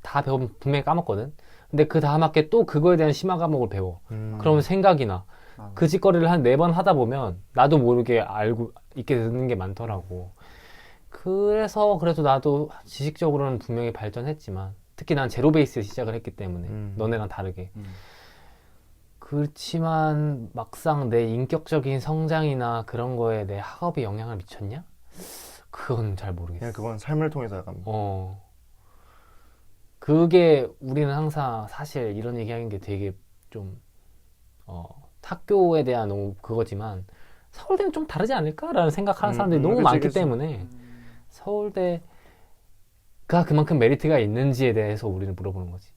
다 배우면 분명히 까먹거든. 근데 그 다음 학기에 또 그거에 대한 심화 과목을 배워. 그러면 생각이 나. 그 짓거리를 한 4번 하다 보면 나도 모르게 알고 있게 되는 게 많더라고. 그래도 나도 지식적으로는 분명히 발전했지만 특히 난 제로 베이스에 시작을 했기 때문에 너네랑 다르게 그렇지만 막상 내 인격적인 성장이나 그런 거에 내 학업이 영향을 미쳤냐? 그건 잘 모르겠어. 그냥 그건 삶을 통해서 약간 그게 우리는 항상 사실 이런 얘기하는 게 되게 좀 학교에 대한 너무 그거지만 서울대는 좀 다르지 않을까라는 생각하는 사람들이 너무 많기 때문에 서울대가 그만큼 메리트가 있는지에 대해서 우리는 물어보는 거지.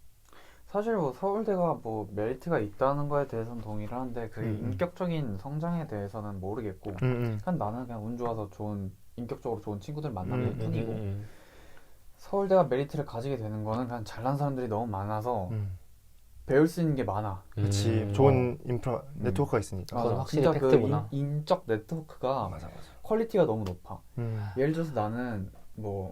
사실 뭐 서울대가 뭐 메리트가 있다는 거에 대해서는 동의를 하는데 그 인격적인 성장에 대해서는 모르겠고 그냥 나는 그냥 운 좋아서 인격적으로 좋은 친구들 만난 것 뿐이고 서울대가 메리트를 가지게 되는 거는 그냥 잘난 사람들이 너무 많아서 배울 수 있는 게 많아. 그치. 좋은 인프라 네트워크가 있으니까. 그건 확실히 진짜 팩트구나. 그 인적 네트워크가 퀄리티가 너무 높아. 예를 들어서 나는 뭐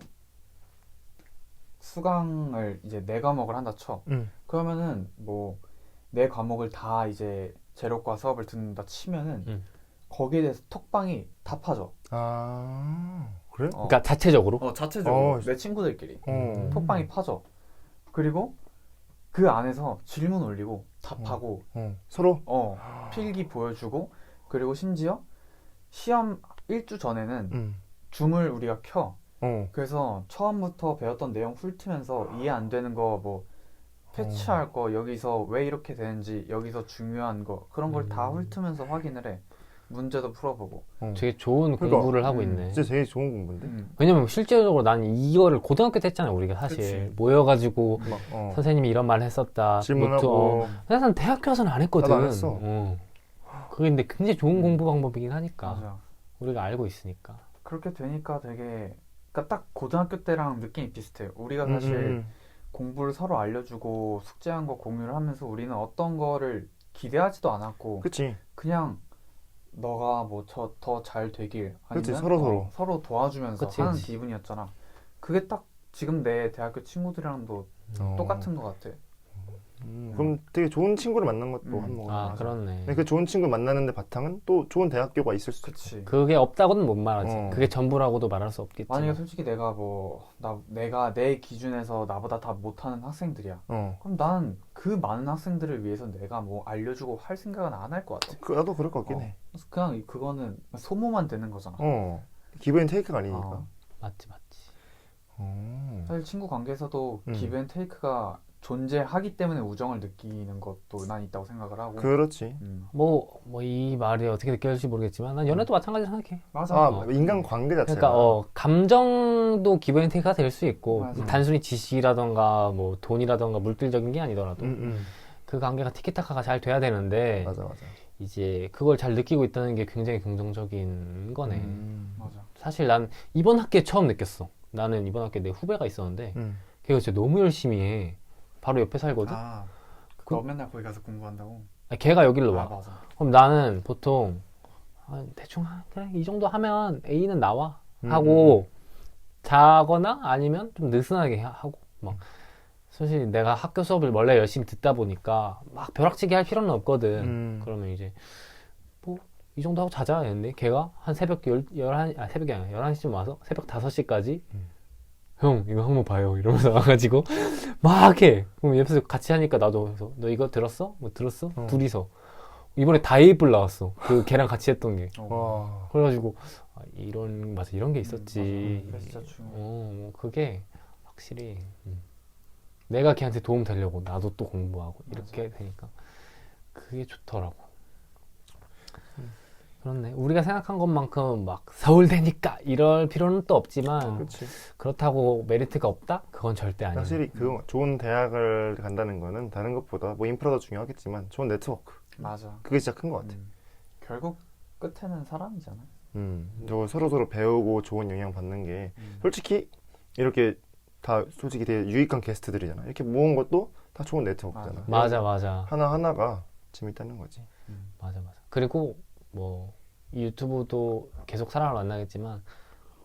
수강을 이제 4과목을 한다 쳐. 그러면은 뭐 4과목을 다 이제 제로과 수업을 듣는다 치면은 거기에 대해서 톡방이 다 파져. 그래? 그러니까 자체적으로? 자체적으로 내 친구들끼리 톡방이 파져. 그리고 그 안에서 질문 올리고 답하고 서로 필기 보여주고 그리고 심지어 시험 1주 전에는 줌을 우리가 켜. 그래서 처음부터 배웠던 내용 훑으면서 이해 안 되는 거 뭐 패치할 거 여기서 왜 이렇게 되는지 여기서 중요한 거 그런 걸 다 훑으면서 확인을 해. 문제도 풀어보고. 되게 좋은 공부를 하고 있네. 진짜 되게 좋은 공부인데? 왜냐면 실제적으로 난 이거를 고등학교 때 했잖아 우리가 사실. 모여가지고 선생님이 이런 말 했었다. 질문하고. 근데 난 대학교 와서는 안 했거든. 나도 안 했어. 그게 근데 굉장히 좋은 공부 방법이긴 하니까. 맞아. 우리가 알고 있으니까. 그렇게 되니까 되게 그러니까 딱 고등학교 때랑 느낌이 비슷해. 우리가 사실 공부를 서로 알려주고 숙제한 거 공유를 하면서 우리는 어떤 거를 기대하지도 않았고 그치. 그냥 너가 뭐 더 잘 되길 아니면 그치, 서로 도와주면서 하는 기분이었잖아. 그게 딱 지금 내 대학교 친구들이랑도 똑같은 것 같아. 그럼 되게 좋은 친구를 만난 것도 음. 한몫. 아, 그렇네. 그 좋은 친구 만나는데 바탕은 또 좋은 대학교가 있을 수도 있고. 그치. 그게 없다고는 못 말하지. 어. 그게 전부라고도 말할 수 없겠지. 만약에 솔직히 내가 내가 내 기준에서 나보다 다 못하는 학생들이야. 그럼 난 그 많은 학생들을 위해서 내가 뭐 알려주고 할 생각은 안 할 것 같아. 나도 그럴 것 같긴 해. 그래서 그냥 그거는 소모만 되는 거잖아. 기브 앤 테이크가 아니니까. 맞지. 사실 친구 관계에서도 음. 기브 앤 테이크가 존재하기 때문에 우정을 느끼는 것도 난 있다고 생각을 하고. 그렇지. 뭐 이 말이 어떻게 느껴질지 모르겠지만 난 연애도 마찬가지로 생각해. 맞아. 인간 관계 자체가. 그러니까 감정도 기브 앤 테이크가 될 수 있고 맞아. 단순히 지식이라던가 뭐 돈이라던가 물질적인 게 아니더라도 그 관계가 티키타카가 잘 돼야 되는데 맞아. 이제 그걸 잘 느끼고 있다는 게 굉장히 긍정적인 거네. 맞아. 사실 난 이번 학기에 처음 느꼈어. 나는 이번 학기에 내 후배가 있었는데 걔가 진짜 너무 열심히 해. 바로 옆에 살거든. 너 맨날 거기 가서 공부한다고? 아니, 걔가 여기로 와. 맞아. 그럼 나는 보통 대충 그래 이 정도 하면 A는 나와 하고 자거나 아니면 좀 느슨하게 하고 막 사실 내가 학교 수업을 원래 열심히 듣다 보니까 막 벼락치기 할 필요는 없거든. 그러면 이제 뭐 이 정도 하고 자자 했는데 걔가 한 새벽 11시 아니야 11시쯤 와서 새벽 5시까지 형 이거 한번 봐요 이러면서 와가지고 막 해. 그럼 옆에서 같이 하니까 나도 그래서 너 이거 들었어? 뭐 들었어? 둘이서 이번에 다이블 나왔어. 그 걔랑 같이 했던 게. 그래가지고 이런 게 있었지. 맞아. 진짜 중요해. 뭐 그게 확실히 내가 걔한테 도움 되려고 나도 또 공부하고 이렇게 되니까 그게 좋더라고. 그렇네. 우리가 생각한 것만큼 막 서울대니까 이럴 필요는 또 없지만 그렇지. 그렇다고 메리트가 없다? 그건 절대 아니야. 확실히 그 좋은 대학을 간다는 거는 다른 것보다 뭐 인프라도 중요하겠지만 좋은 네트워크. 맞아. 그게 진짜 큰 것 같아. 결국 끝에는 사람이잖아. 저 서로 배우고 좋은 영향 받는 게 솔직히 이렇게 다 솔직히 되게 유익한 게스트들이잖아. 이렇게 모은 것도 다 좋은 네트워크잖아. 맞아. 하나하나가 재밌다는 거지. 맞아. 그리고 뭐 이 유튜브도 계속 사람을 만나겠지만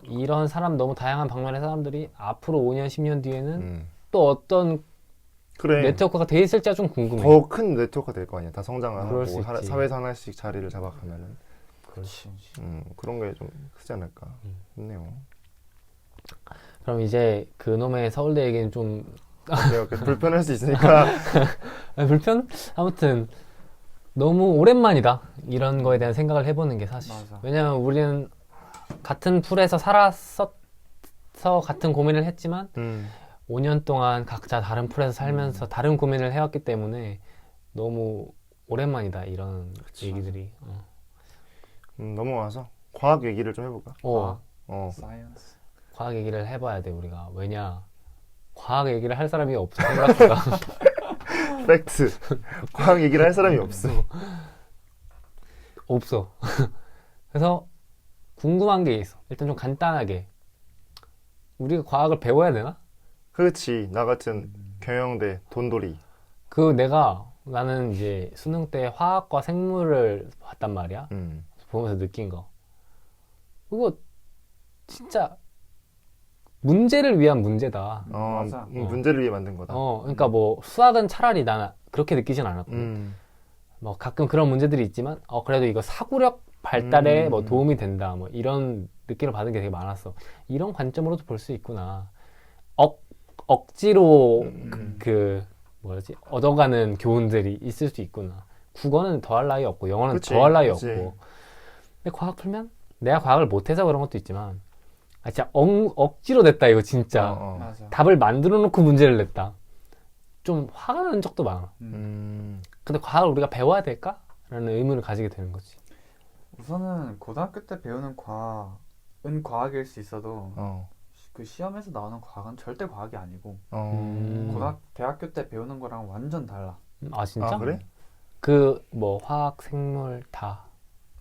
이런 사람 너무 다양한 방면의 사람들이 앞으로 5년, 10년 뒤에는 또 어떤 그래. 네트워크가 돼 있을지가 좀 궁금해. 더 큰 네트워크가 될 거 아니야. 다 성장을 그럴 수 하고 있지. 사회에서 하나씩 자리를 잡아가면은 그렇지. 그런 게 좀 크지 않을까 싶네요. 그럼 이제 그놈의 서울대 얘기는 좀 불편할 수 있으니까 불편? 아무튼 너무 오랜만이다. 이런 거에 대한 생각을 해보는 게 사실. 맞아. 왜냐면 우리는 같은 풀에서 살았어서 같은 고민을 했지만 5년 동안 각자 다른 풀에서 살면서 다른 고민을 해왔기 때문에 너무 오랜만이다. 이런 얘기들이. 넘어와서 과학 얘기를 좀 해볼까? 사이언스. 과학 얘기를 해봐야 돼 우리가. 왜냐 과학 얘기를 할 사람이 없어 생각보다. 팩트. 과학 얘기를 할 사람이 없어. 그래서 궁금한 게 있어. 일단 좀 간단하게 우리가 과학을 배워야 되나? 그렇지. 나 같은 경영대 돈돌이. 나는 이제 수능 때 화학과 생물을 봤단 말이야. 보면서 느낀 거. 그거 진짜 문제를 위한 문제다. 맞아. 문제를 위해 만든 거다. 그러니까 뭐 수학은 차라리 나는 그렇게 느끼진 않았거든. 뭐 가끔 그런 문제들이 있지만 그래도 이거 사고력 발달에 뭐 도움이 된다. 뭐 이런 느낌을 받은 게 되게 많았어. 이런 관점으로도 볼 수 있구나. 억지로 얻어가는 교훈들이 있을 수 있구나. 국어는 더할 나위 없고 영어는 더할 나위 없고. 근데 과학 풀면 내가 과학을 못해서 그런 것도 있지만 진짜 억지로 냈다 이거 진짜. 맞아. 답을 만들어 놓고 문제를 냈다. 좀 화가 나는 적도 많아. 근데 과학을 우리가 배워야 될까? 라는 의문을 가지게 되는 거지. 우선은 고등학교 때 배우는 과학은 과학일 수 있어도 그 시험에서 나오는 과학은 절대 과학이 아니고 대학교 때 배우는 거랑 완전 달라. 아 진짜? 그래? 뭐 화학, 생물 다.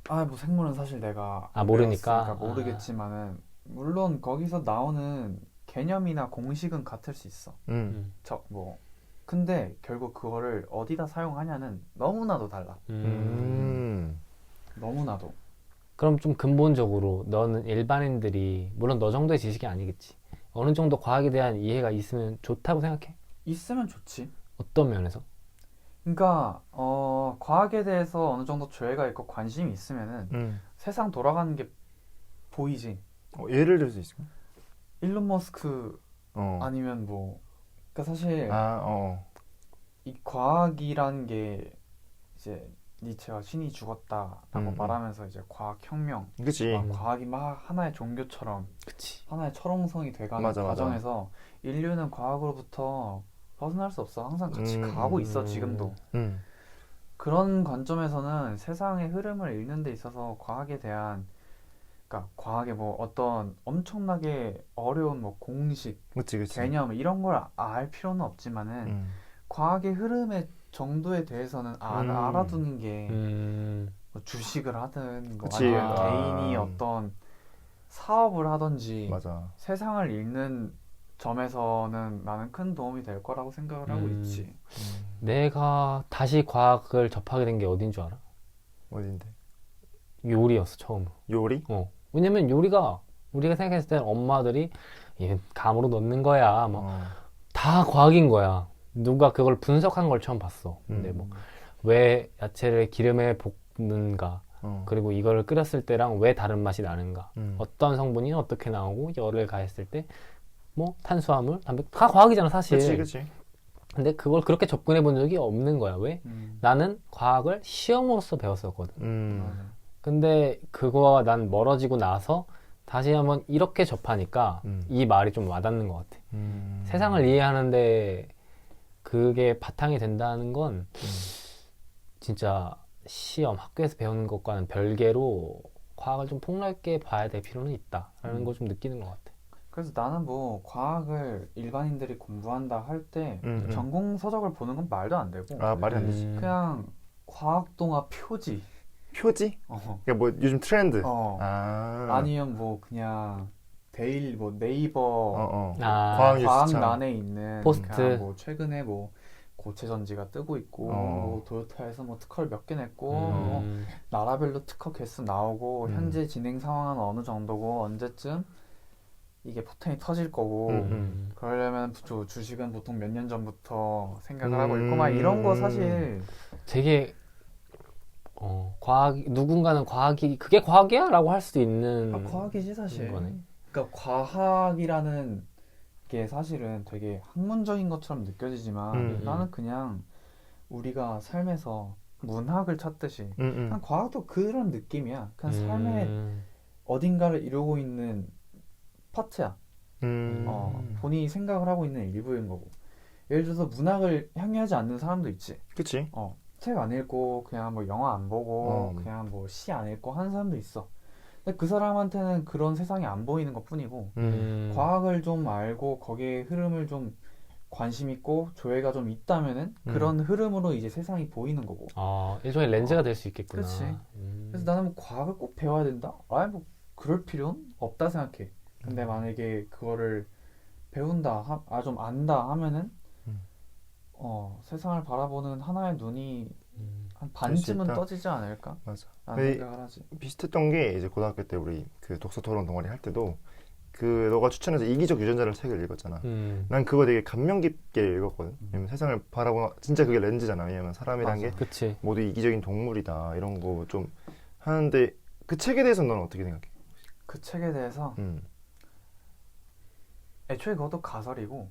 뭐 생물은 사실 내가 모르니까 모르겠지만은 물론 거기서 나오는 개념이나 공식은 같을 수 있어. 근데 결국 그거를 어디다 사용하냐는 너무나도 달라. 너무나도. 그럼 좀 근본적으로 너는 일반인들이 물론 너 정도의 지식이 아니겠지. 어느 정도 과학에 대한 이해가 있으면 좋다고 생각해? 있으면 좋지. 어떤 면에서? 그러니까 과학에 대해서 어느 정도 조예가 있고 관심이 있으면은 세상 돌아가는 게 보이지. 예를 들 수 있을까? 일론 머스크 아니면 뭐 그러니까 사실 이 과학이란 게 이제 니체가 신이 죽었다라고 말하면서 이제 과학혁명, 그치. 과학이 막 하나의 종교처럼 그치. 하나의 철옹성이 돼가는 과정에서 인류는 과학으로부터 벗어날 수 없어. 항상 같이 가고 있어 지금도. 그런 관점에서는 세상의 흐름을 읽는 데 있어서 과학에 대한 그러니까 과학의 뭐 어떤 엄청나게 어려운 뭐 공식, 그치. 개념 이런 걸 알 필요는 없지만은 과학의 흐름의 정도에 대해서는 알아두는 게 뭐 주식을 하든 뭐 그치. 아니면 개인이 어떤 사업을 하든지 맞아. 세상을 읽는 점에서는 나는 큰 도움이 될 거라고 생각을 하고 있지. 내가 다시 과학을 접하게 된 게 어딘 줄 알아? 어딘데? 요리였어, 처음으로. 요리? 왜냐면 요리가 우리가 생각했을 때는 엄마들이 이게 감으로 넣는 거야. 다 과학인 거야. 누가 그걸 분석한 걸 처음 봤어. 근데 뭐 왜 야채를 기름에 볶는가, 그리고 이거를 끓였을 때랑 왜 다른 맛이 나는가, 어떤 성분이 어떻게 나오고 열을 가했을 때 뭐 탄수화물, 단백 다 과학이잖아 사실. 그치. 근데 그걸 그렇게 접근해 본 적이 없는 거야. 왜? 나는 과학을 시험으로서 배웠었거든. 근데 그거와 난 멀어지고 나서 다시 한번 이렇게 접하니까 이 말이 좀 와닿는 것 같아. 세상을 이해하는데 그게 바탕이 된다는 건 진짜 시험, 학교에서 배우는 것과는 별개로 과학을 좀 폭넓게 봐야 될 필요는 있다라는 걸 좀 느끼는 것 같아. 그래서 나는 뭐 과학을 일반인들이 공부한다 할 때 전공 서적을 보는 건 말도 안 되고 말이 안 되지. 그냥 과학동화 표지 표지? 그러니까 뭐 요즘 트렌드. 아니면 뭐 그냥 데일 뭐 네이버 과학란에 있는 포스트. 그냥 뭐 최근에 뭐 고체 전지가 뜨고 있고 뭐 도요타에서 뭐 특허를 몇 개 냈고 뭐 나라별로 특허 개수 나오고 현재 진행 상황은 어느 정도고 언제쯤 이게 포텐이 터질 거고 그러려면 주식은 보통 몇 년 전부터 생각을 하고 있고 막 이런 거 사실 되게 과학 누군가는 과학이 그게 과학이야? 라고 할 수도 있는 과학이지 사실. 거네. 그러니까 과학이라는 게 사실은 되게 학문적인 것처럼 느껴지지만 나는 그냥 우리가 삶에서 문학을 찾듯이 그냥 과학도 그런 느낌이야. 그냥 삶의 어딘가를 이루고 있는 파트야. 본인이 생각을 하고 있는 일부인 거고. 예를 들어서 문학을 향유하지 않는 사람도 있지. 그치. 책 안 읽고 그냥 뭐 영화 안 보고 그냥 뭐 시 안 읽고 하는 사람도 있어. 근데 그 사람한테는 그런 세상이 안 보이는 것 뿐이고 과학을 좀 알고 거기에 흐름을 좀 관심 있고 조예가 좀 있다면은 그런 흐름으로 이제 세상이 보이는 거고. 일종의 렌즈가 될 수 있겠구나. 그렇지. 그래서 나는 뭐 과학을 꼭 배워야 된다? 아니 뭐 그럴 필요는 없다 생각해. 근데 만약에 그거를 배운다, 좀 안다 하면은 세상을 바라보는 하나의 눈이 한 반쯤은 떠지지 않을까? 맞아. 라는 생각을 하지. 비슷했던 게 이제 고등학교 때 우리 그 독서 토론 동아리 할 때도 그 너가 추천해서 이기적 유전자를 책을 읽었잖아. 난 그거 되게 감명 깊게 읽었거든. 왜냐면 세상을 바라보는 진짜 그게 렌즈잖아. 왜냐면 사람이란 게 그치. 모두 이기적인 동물이다 이런 거 좀 하는데 그 책에 대해서는 넌 어떻게 생각해? 그 책에 대해서 애초에 그것도 가설이고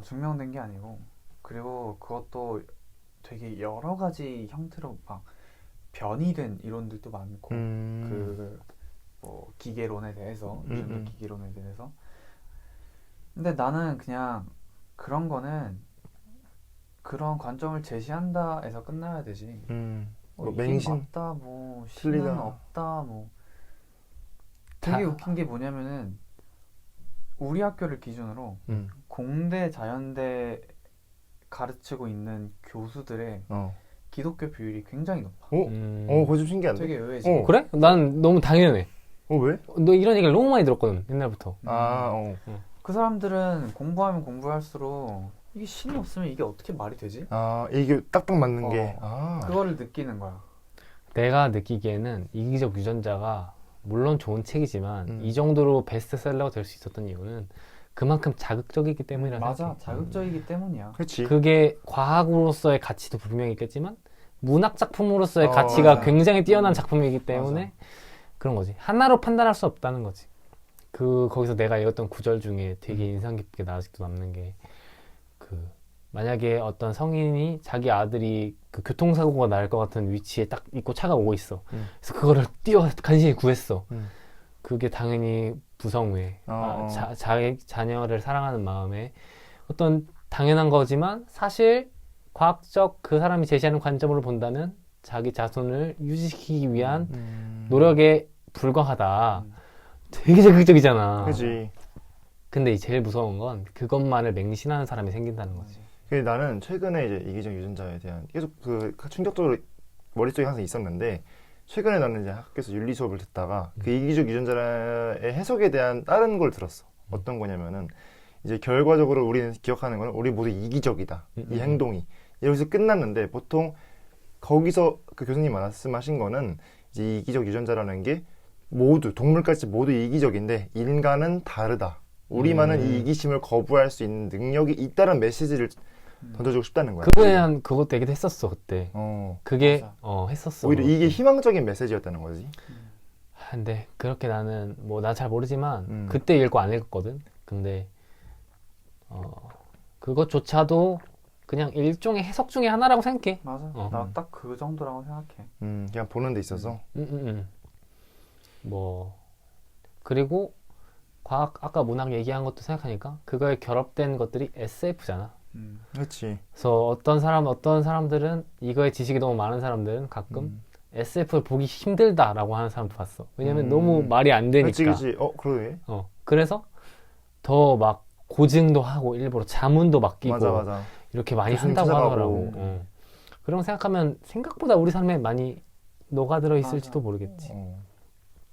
증명된 게 아니고 그리고 그것도 되게 여러 가지 형태로 막 변이된 이론들도 많고 그 뭐 기계론에 대해서 유전자 기계론에 대해서 근데 나는 그냥 그런 거는 그런 관점을 제시한다에서 끝나야 되지. 뭐 이게 맹신 맞다 뭐 신은 틀리다. 없다 뭐 되게 웃긴 게 뭐냐면은 우리 학교를 기준으로 공대 자연대 가르치고 있는 교수들의 기독교 비율이 굉장히 높아. 그거 좀 신기한데? 되게 의외지. 그래? 난 너무 당연해. 왜? 너 이런 얘기를 너무 많이 들었거든 옛날부터. 그 사람들은 공부하면 공부할수록 이게 신이 없으면 이게 어떻게 말이 되지? 이게 딱딱 맞는 게 그거를 느끼는 거야. 내가 느끼기에는 이기적 유전자가 물론 좋은 책이지만 이 정도로 베스트셀러가 될 수 있었던 이유는 그만큼 자극적이기 때문이라 맞아, 생각해. 자극적이기 때문이야. 그렇지. 그게 과학으로서의 가치도 분명히 있겠지만 문학 작품으로서의 어, 가치가 맞아. 굉장히 뛰어난 작품이기 때문에 그런 거지. 하나로 판단할 수 없다는 거지. 거기서 내가 읽었던 구절 중에 되게 인상 깊게 나 아직도 남는 게 만약에 어떤 성인이 자기 아들이 그 교통사고가 날 것 같은 위치에 딱 있고 차가 오고 있어. 그래서 그거를 간신히 구했어. 그게 당연히 부성회, 자녀를 사랑하는 마음에 어떤 당연한 거지만 사실 과학적 그 사람이 제시하는 관점으로 본다면 자기 자손을 유지시키기 위한 노력에 불과하다. 되게 자극적이잖아. 그렇지. 근데 제일 무서운 건 그것만을 맹신하는 사람이 생긴다는 거지. 나는 최근에 이제 이기적 유전자에 대한 계속 충격적으로 머릿속에 항상 있었는데 최근에 나는 이제 학교에서 윤리 수업을 듣다가 그 이기적 유전자의 해석에 대한 다른 걸 들었어. 어떤 거냐면은 이제 결과적으로 우리는 기억하는 거는 우리 모두 이기적이다. 이 행동이. 여기서 끝났는데 보통 거기서 그 교수님 말씀하신 거는 이제 이기적 유전자라는 게 모두 동물까지 모두 이기적인데 인간은 다르다. 우리만은 이 이기심을 거부할 수 있는 능력이 있다는 메시지를 던져주고 싶다는 거야. 그거에 대한 그것도 얘기도 했었어 그때. 그게 했었어. 오히려 이게 희망적인 메시지였다는 거지. 근데 그렇게 나는 뭐 나 잘 모르지만 그때 읽고 안 읽었거든. 근데 그것조차도 그냥 일종의 해석 중에 하나라고 생각해. 맞아. 나 딱 그 정도라고 생각해. 그냥 보는 데 있어서. 뭐 그리고 과학 아까 문학 얘기한 것도 생각하니까 그거에 결합된 것들이 SF잖아. 그렇지. 그래서 어떤 사람들은 이거에 지식이 너무 많은 사람들은 가끔 SF를 보기 힘들다라고 하는 사람도 봤어. 왜냐면 너무 말이 안 되니까. 그렇지. 그러네. 그래서 더 막 고증도 하고 일부러 자문도 맡기고 맞아. 이렇게 많이 교수님 한다고 찾아가고. 하더라고. 그런 거 생각하면 생각보다 우리 삶에 많이 녹아들어 있을지도 모르겠지.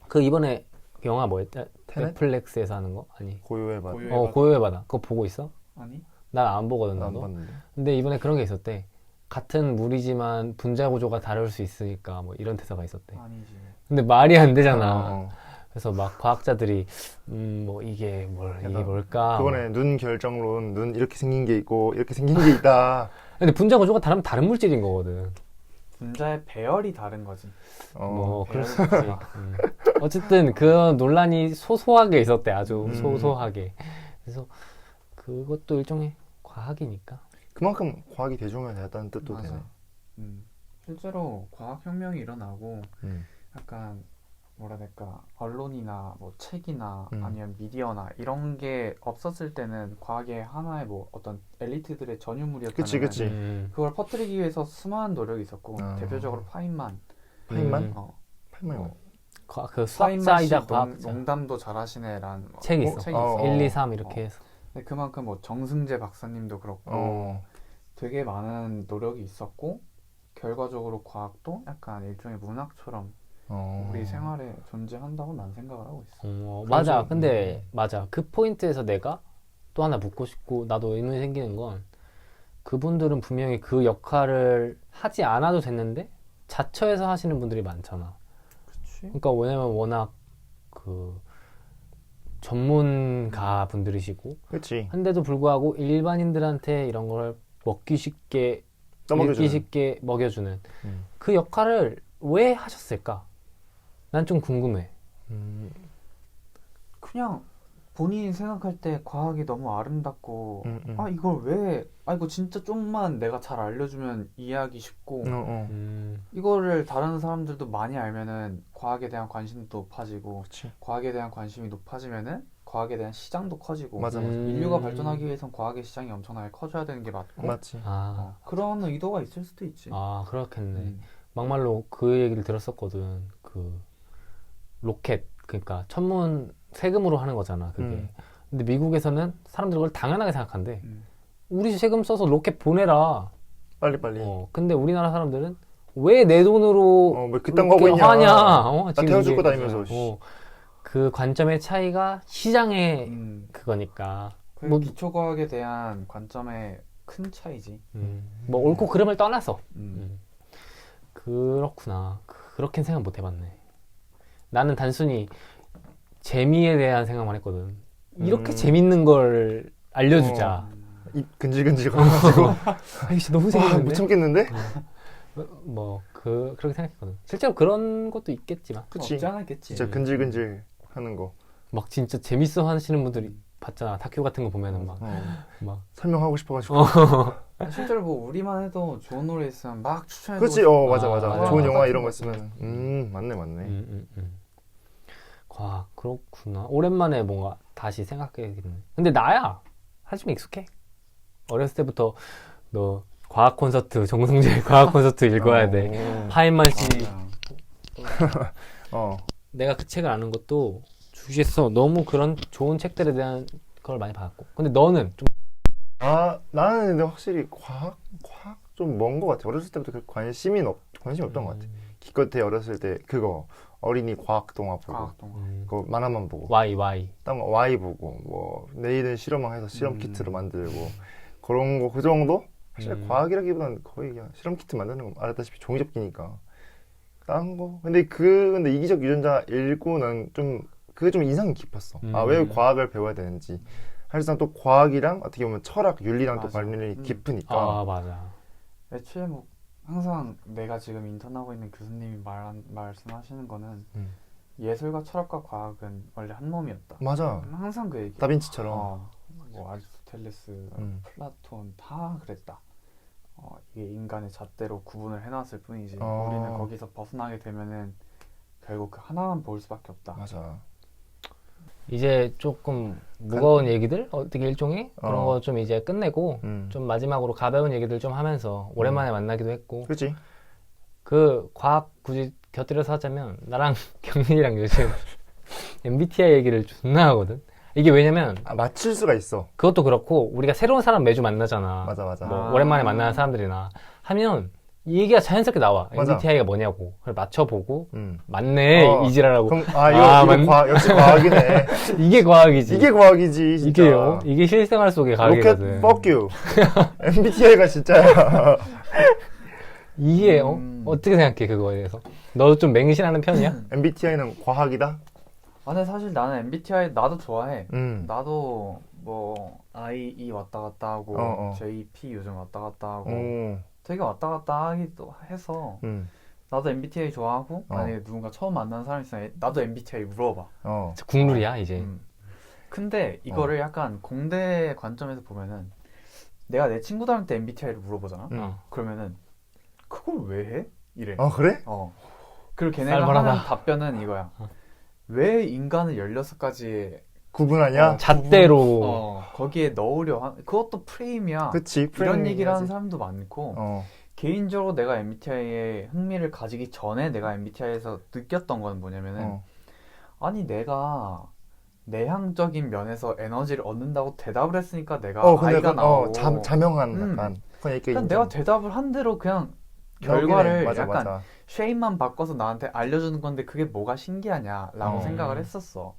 그 이번에 영화 뭐였지? 테넷? 넷플릭스에서 하는 거? 아니. 고요의 바다. 고요의 바다. 그거 보고 있어? 아니? 난 안 보거든, 안 나도. 봤는데. 근데 이번에 그런 게 있었대. 같은 물이지만 분자 구조가 다를 수 있으니까 뭐 이런 대사가 있었대. 아니지. 근데 말이 안 되잖아. 그래서 막 과학자들이 뭐 이게 뭘까? 그거네. 눈 결정론, 눈 이렇게 생긴 게 있고 이렇게 생긴 게 있다. 근데 분자 구조가 다르면 다른 물질인 거거든. 분자의 배열이 다른 거지. 뭐 그럴 수 있지. 어쨌든 그런 논란이 소소하게 있었대. 아주 소소하게. 그래서 그것도 일종의 과학이니까. 그만큼 과학이 대중화되었다는 뜻도 맞아. 되네. 실제로 과학혁명이 일어나고 약간 뭐라 해야 될까, 언론이나 뭐 책이나 아니면 미디어나 이런 게 없었을 때는 과학의 하나의 뭐 어떤 엘리트들의 전유물이었다면 그치. 그걸 퍼뜨리기 위해서 수많은 노력이 있었고 대표적으로 파인만. 파인만이 그 수학자이자 과학자. 농담도 잘하시네라는 책이 있어. 책이 있어. 1, 2, 3 이렇게 해서. 근데 그만큼 뭐 정승재 박사님도 그렇고 되게 많은 노력이 있었고 결과적으로 과학도 약간 일종의 문학처럼 우리 생활에 존재한다고 난 생각을 하고 있어. 맞아. 근데 맞아. 그 포인트에서 내가 또 하나 묻고 싶고 나도 의문이 생기는 건 그분들은 분명히 그 역할을 하지 않아도 됐는데 자처해서 하시는 분들이 많잖아. 그치? 그러니까 왜냐면 워낙 그 전문가 분들이시고 그치. 한데도 불구하고 일반인들한테 이런 걸 먹기 쉽게 읽기 쉽게 먹여주는 그 역할을 왜 하셨을까? 난 좀 궁금해. 그냥 본인이 생각할 때 과학이 너무 아름답고 이걸 왜 이거 진짜 좀만 내가 잘 알려주면 이해하기 쉽고 이거를 다른 사람들도 많이 알면은 과학에 대한 관심도 높아지고 그치. 과학에 대한 관심이 높아지면은 과학에 대한 시장도 커지고 맞아. 인류가 발전하기 위해선 과학의 시장이 엄청나게 커져야 되는 게 맞고 맞지. 그런 의도가 있을 수도 있지. 그렇겠네. 막말로 그 얘기를 들었었거든. 그 로켓, 그러니까 천문 세금으로 하는 거잖아, 그게. 근데 미국에서는 사람들이 그걸 당연하게 생각한대. 우리 세금 써서 로켓 보내라. 빨리. 근데 우리나라 사람들은 왜 내 돈으로 왜 그딴 거 하고 있냐. 하냐. 나 지금 태워줄 거 다니면서. 그 관점의 차이가 시장의 그거니까. 그 기초과학에 대한 관점의 큰 차이지. 뭐 옳고 그름을 떠나서. 그렇구나. 그렇게는 생각 못 해봤네. 나는 단순히 재미에 대한 생각만 했거든. 이렇게 재밌는 걸 알려주자. 입 근질근질 거려가지고 아이씨 너무 와, 재밌는데. 못 참겠는데? 그렇게 생각했거든. 실제로 그런 것도 있겠지만. 그치. 없지 않았겠지. 진짜 근질근질 하는 거. 막 진짜 재밌어 하시는 분들이 봤잖아. 다큐 같은 거 보면은 막 설명하고 싶어가지고. 실제로 뭐 우리만 해도 좋은 노래 있으면 막 추천해. 그렇지. 맞아. 맞아. 좋은 영화 같은 이런 거 거 있으면 맞네. 과학 그렇구나. 오랜만에 뭔가 다시 생각해야겠네. 근데 나야 하지만 익숙해. 어렸을 때부터 너 과학 콘서트 정성재 과학 콘서트 읽어야 돼. 하인만 씨. 내가 그 책을 아는 것도 주시에서 너무 그런 좋은 책들에 대한 걸 많이 받았고. 근데 너는 좀 나는 근데 확실히 과학 좀 먼 것 같아. 어렸을 때부터 그 관심이 없던 것 같아. 기껏해 어렸을 때 그거 어린이 과학 동화 보고 그거 만화만 보고 Y 딴 거 Y 보고 뭐 내일은 실험왕 해서 실험 키트로 만들고 그런 거 그 정도? 사실 과학이라기보다는 거의 그냥 실험 키트 만드는 거 알았다시피 종이접기니까 딴 거. 근데 이기적 유전자 읽고 난 좀 그게 좀 인상이 깊었어. 왜 과학을 배워야 되는지. 사실상 또 과학이랑 어떻게 보면 철학, 윤리랑 또 관련이 깊으니까. 맞아. 애초에 뭐 항상 내가 지금 인턴하고 있는 교수님이 말씀하시는 거는 예술과 철학과 과학은 원래 한 몸이었다. 맞아. 항상 그 얘기. 다빈치처럼. 뭐 아리스토텔레스, 플라톤 다 그랬다. 이게 인간의 잣대로 구분을 해놨을 뿐이지. 우리는 거기서 벗어나게 되면은 결국 그 하나만 볼 수밖에 없다. 맞아. 이제 조금 무거운 얘기들 어떻게 일종의 그런 거 좀 이제 끝내고 좀 마지막으로 가벼운 얘기들 좀 하면서 오랜만에 만나기도 했고. 그렇지. 그 과학 굳이 곁들여서 하자면 나랑 경민이랑 요즘 MBTI 얘기를 존나 하거든. 이게 왜냐면 맞출 수가 있어. 그것도 그렇고 우리가 새로운 사람 매주 만나잖아. 맞아. 뭐 오랜만에 만나는 사람들이나 하면 이 얘기가 자연스럽게 나와. 맞아. MBTI가 뭐냐고. 그걸 맞춰보고 맞네 이지라라고. 그럼 이거 과학, 역시 과학이네. 이게 과학이지. 이게 과학이지 진짜. 이게 실생활 속의 과학이거든. 로켓 fuck you. MBTI가 진짜야. 이게 어떻게 생각해 그거에 대해서? 너도 좀 맹신하는 편이야? MBTI는 과학이다? 근데 사실 나는 MBTI 나도 좋아해. 음. 나도 뭐 IE 왔다 갔다 하고 JP 요즘 왔다 갔다 하고 되게 왔다 갔다 하기도 해서 나도 MBTI 좋아하고 만약에 누군가 처음 만나는 사람이 있으면 나도 MBTI 물어봐. 국룰이야 이제. 근데 이거를 약간 공대 관점에서 보면은 내가 내 친구들한테 MBTI를 물어보잖아. 그러면은 그걸 왜 해? 이래. 그래? 그리고 걔네가 하는 답변은 이거야. 왜 인간을 16가지의 구분하냐? 잣대로 거기에 넣으려 그것도 프레임이야. 그치, 이런 얘기를 하는 사람도 많고 개인적으로 내가 MBTI에 흥미를 가지기 전에 내가 MBTI에서 느꼈던 건 뭐냐면은 아니 내가 내향적인 면에서 에너지를 얻는다고 대답을 했으니까 내가 I가 나오고 자명한 약간 그러니까 내가 대답을 한 대로 그냥 결과를 약간 쉐입만 바꿔서 나한테 알려주는 건데 그게 뭐가 신기하냐라고 생각을 했었어.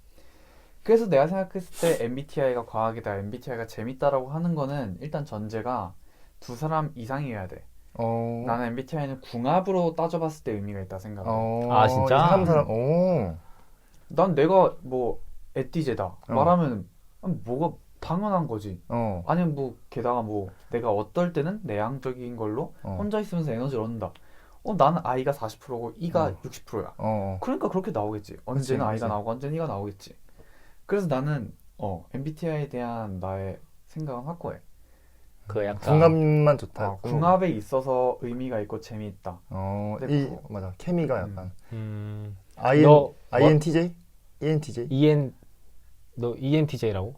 그래서 내가 생각했을 때 MBTI가 과학이다, MBTI가 재밌다라고 하는 거는 일단 전제가 두 사람 이상이어야 돼. 나는 MBTI는 궁합으로 따져봤을 때 의미가 있다 생각해. 아 진짜? 난 내가 뭐 에티제다 말하면 뭐가 당연한 거지. 아니면 뭐 게다가 뭐 내가 어떨 때는 내향적인 걸로 혼자 있으면서 에너지를 얻는다. 나는 I가 40%고 E가 60%야. 그러니까 그렇게 나오겠지. 언제는 I가 나오고 언제는 E가 나오겠지. 그래서 나는 MBTI에 대한 나의 생각은 확고해. 그 약간 궁합만 좋다. 궁합에 있어서 의미가 있고 재미있다. 맞아. 케미가 약간. INTJ? ENTJ? 너 ENTJ라고?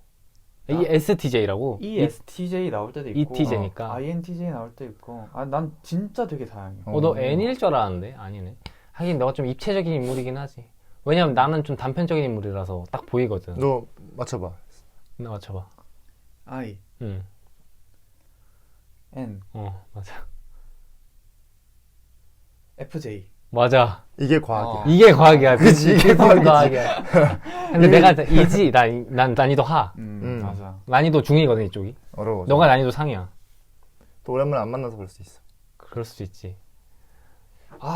ESTJ라고? ESTJ 나올 때도 있고 ETJ니까 INTJ 나올 때도 있고 난 진짜 되게 다양해. 너 N일 줄 알았는데 아니네. 하긴 너가 좀 입체적인 인물이긴 하지. 왜냐면 나는 좀 단편적인 인물이라서 딱 보이거든. 너 맞춰봐. 나 맞춰봐. I 응. N 맞아. FJ 맞아. 이게 과학이야. 이게 과학이야. 그치, 이게 과학이야. 근데 내가 이지, 난 난이도 하. 맞아. 난이도 중이거든, 이쪽이. 어려워. 너가 난이도 상이야. 또 오랜만에 안 만나서 그럴 수 있어. 그럴 수도 있지.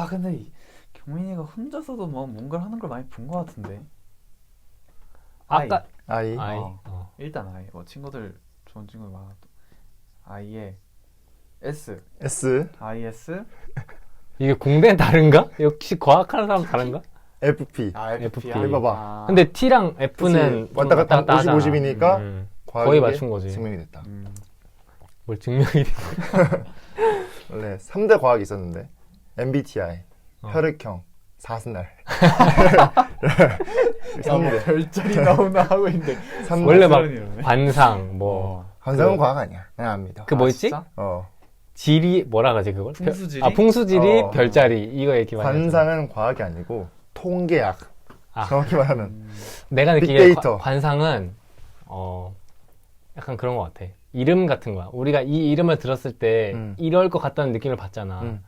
근데 경민이가 혼자서도 뭐 뭔가를 하는 걸 많이 본 것 같은데. 아까 I. 일단 I. 뭐 친구들 좋은 친구 많아. I에 S. S, IS. 이게 공대는 다른가? 역시 과학하는 사람 다른가? FP. 아, FP. 해봐봐. 근데 T랑 F는 그치. 왔다 갔다 50, 하잖아. 50이니까 거의 맞춘 거지. 증명이 됐다. 뭘 증명이 돼? 원래 3대 과학이 있었는데 MBTI, 어. 혈액형, 사스날. 뭐 별자리 나오나 하고 있는데. 원래 막 이러네. 관상 뭐 관상은 그- 과학 아니야. 그냥 안 믿어. 그 뭐 있지? 진짜? 지리 뭐라 그러지 그걸? 풍수지리? 풍수지리, 어. 별자리 이거 얘기 많이 하잖아. 관상은 과학이 아니고 통계학. 아. 정확히 말하면 내가 느끼기에 빅데이터. 관상은 약간 그런 것 같아. 이름 같은 거야. 우리가 이 이름을 들었을 때 이럴 것 같다는 느낌을 받잖아.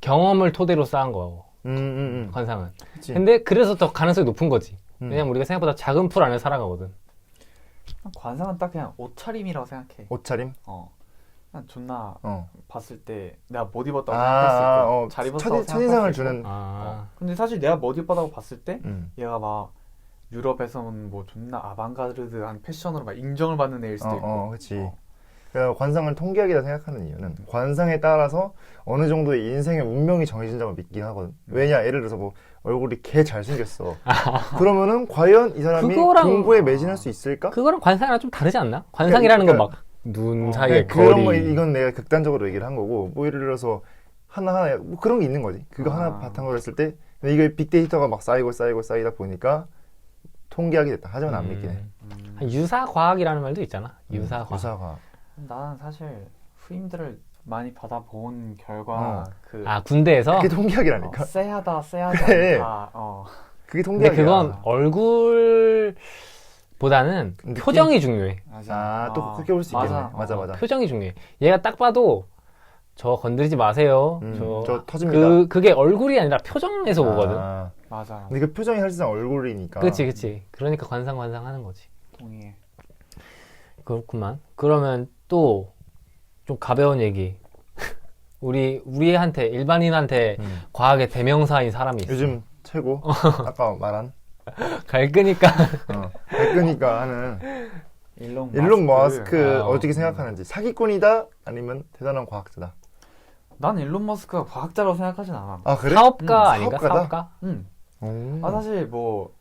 경험을 토대로 쌓은 거고 관상은. 그치. 근데 그래서 더 가능성이 높은 거지. 음. 왜냐면 우리가 생각보다 작은 풀 안에 살아가거든. 관상은 딱 그냥 옷차림이라고 생각해. 옷차림? 그냥 존나 어. 봤을 때 내가 못 입었다고 생각할 수 있고 잘 입었다고 첫인상을 생각할 수 있고. 주는. 근데 사실 내가 못 입었다고 봤을 때 음. 얘가 막 유럽에서는 뭐 존나 아방가르드한 패션으로 막 인정을 받는 애일 수도 있고. 그치. 그래서 관상을 통계학이라 생각하는 이유는 관상에 따라서 어느 정도의 인생의 운명이 정해진다고 믿긴 하거든. 왜냐, 예를 들어서 뭐 얼굴이 개 잘생겼어. 그러면은 과연 이 사람이 그거랑- 공부에 매진할 수 있을까? 그건 관상이랑 좀 다르지 않나? 관상이라는 건 막 눈 사이의 그런 거 거리. 이건 내가 극단적으로 얘기를 한 거고, 뭐 예를 들어서 하나하나 뭐 그런 게 있는 거지. 그거 하나 바탕으로 했을 때 근데 이게 빅데이터가 막 쌓이다 보니까 통계학이 됐다. 하지만 안 믿긴 해. 유사과학이라는 말도 있잖아. 유사과학. 유사가. 나는 사실 후임들을 많이 받아본 결과 그 아 군대에서? 그게 통계학이라니까. 쎄하다 쎄하지 그래. 않다. 그게 근데 통계학이야. 그건 얼굴보다는 느낌? 표정이 중요해. 또 그렇게 볼 수 있겠네. 맞아. 맞아. 표정이 중요해. 얘가 딱 봐도 저 건드리지 마세요. 저 터집니다. 그게 얼굴이 아니라 표정에서 보거든. 맞아. 근데 그 표정이 사실상 얼굴이니까. 그치. 그러니까 관상 하는 거지. 동의해. 그렇구만. 그러면 또 좀 가벼운 얘기. 우리한테 일반인한테 과학의 대명사인 사람이 있어. 요즘 최고. 아까 말한. 갈끄니까 그러니까 하는 일론 머스크 어떻게 생각하는지. 사기꾼이다 아니면 대단한 과학자다. 난 일론 머스크가 과학자라고 생각하진 않아. 아 그래? 사업가 아닌가? 사업가다? 사업가? 응. 사실 뭐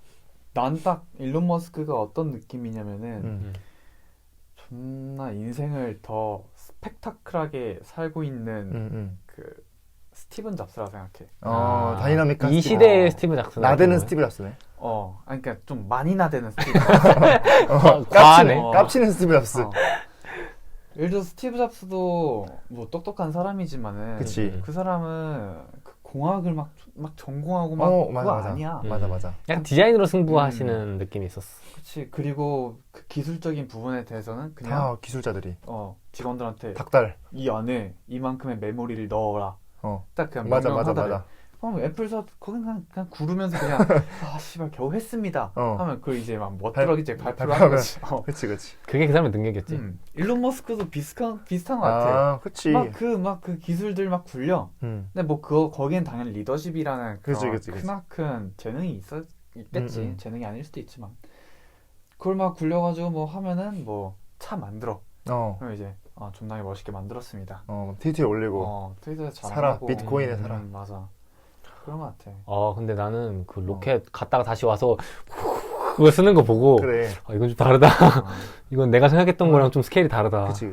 난 딱 일론 머스크가 어떤 느낌이냐면은 존나 인생을 더 스펙타클하게 살고 있는 그 스티븐 잡스라 생각해. 다이나믹한 이 스티브. 시대의 스티브 잡스. 나대는 스티브 잡스네. 그러니까 좀 많이 나대는 스티브. 과하네. 깝치는 스티브 잡스. 예를 들어 스티브 잡스도 뭐 똑똑한 사람이지만은 그치. 그 사람은 그 공학을 막 전공하고 막 그거 맞아. 아니야. 맞아. 약간 디자인으로 승부하시는 느낌이 있었어. 그치. 그리고 그 기술적인 부분에 대해서는 그냥 다 기술자들이. 직원들한테 닭달. 이 안에 이만큼의 메모리를 넣어라. 딱 그냥 맞아. 명령하더래. 애플사 거긴 그냥 구르면서 그냥 씨발 겨우 했습니다. 하면 그걸 이제 막 멋들어지게 발표를 하는 거지. 그치. 그게 그 사람의 능력이었지. 일론 머스크도 비슷한 것 같아. 그치. 막 그 기술들 막 굴려. 근데 뭐 거기엔 당연히 리더십이라는 그런 크나큰 재능이 있겠지. 재능이 아닐 수도 있지만 그걸 막 굴려가지고 뭐 하면은 뭐 차 만들어. 그럼 이제 존나게 멋있게 만들었습니다. 트위터에 올리고. 트위터에 사라. 잘하고. 비트코인에 사라. 맞아. 그런 것 같아. 근데 나는 그 로켓 갔다가 다시 와서 그거 쓰는 거 보고 그래. 이건 좀 다르다. 이건 내가 생각했던 거랑 좀 스케일이 다르다. 그치.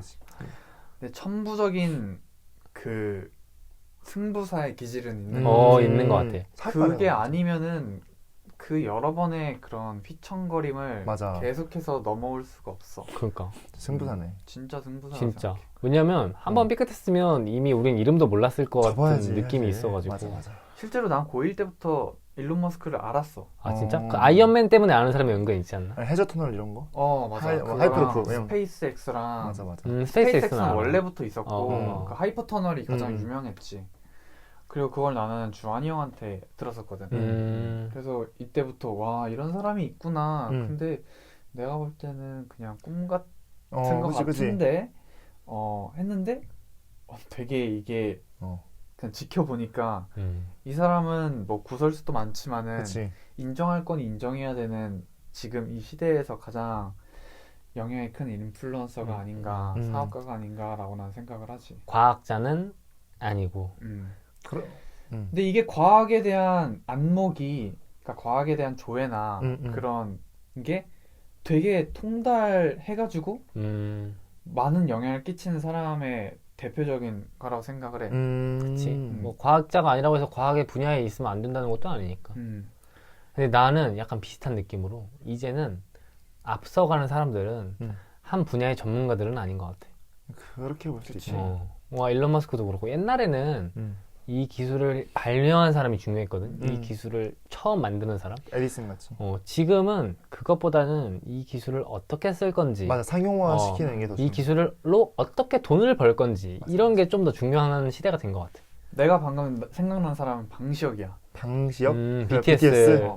근데 천부적인 그 승부사의 기질은 있는 있는 것 같아. 그게 아니면은 그 여러 번의 그런 휘청거림을 맞아. 계속해서 넘어올 수가 없어. 그러니까 승부사네. 진짜 승부사. 진짜. 왜냐면 한 번 삐끗했으면 이미 우린 이름도 몰랐을 것 같은 접어야지, 느낌이 사실. 있어가지고. 맞아. 실제로 난 고1 때부터 일론 머스크를 알았어. 아 진짜? 그 아이언맨 때문에 아는 사람이 은근 있지 않나? 해저 터널 이런 거? 맞아. 하이퍼루프. 스페이스X랑 맞아. 스페이스X는 원래부터 있었고 그 하이퍼 터널이 가장 음. 유명했지. 그리고 그걸 나는 주한이 형한테 들었었거든. 그래서 이때부터 와 이런 사람이 있구나. 근데 내가 볼 때는 그냥 꿈 같은 거 같은데 했는데 되게 이게 그냥 지켜보니까 이 사람은 뭐 구설수도 많지만은 그치. 인정할 건 인정해야 되는 지금 이 시대에서 가장 영향이 큰 인플루언서가 아닌가, 사업가가 아닌가라고 난 생각을 하지. 과학자는 아니고. 근데 이게 과학에 대한 안목이, 그러니까 과학에 대한 조회나 그런 게 되게 통달해가지고 많은 영향을 끼치는 사람의 대표적인 거라고 생각을 해. 그치. 뭐 과학자가 아니라고 해서 과학의 분야에 있으면 안 된다는 것도 아니니까. 근데 나는 약간 비슷한 느낌으로 이제는 앞서가는 사람들은 한 분야의 전문가들은 아닌 것 같아. 그렇게 볼 수 있지. 뭐 일론 머스크도 그렇고 옛날에는 이 기술을 발명한 사람이 중요했거든. 이 기술을 처음 만드는 사람. 에디슨 같이. 지금은 그것보다는 이 기술을 어떻게 쓸 건지, 맞아, 상용화 시키는 게 더 이 기술로 어떻게 돈을 벌 건지, 맞아, 이런 게 좀 더 중요한 시대가 된 것 같아. 내가 방금 생각난 사람은 방시혁이야. 방시혁? BTS.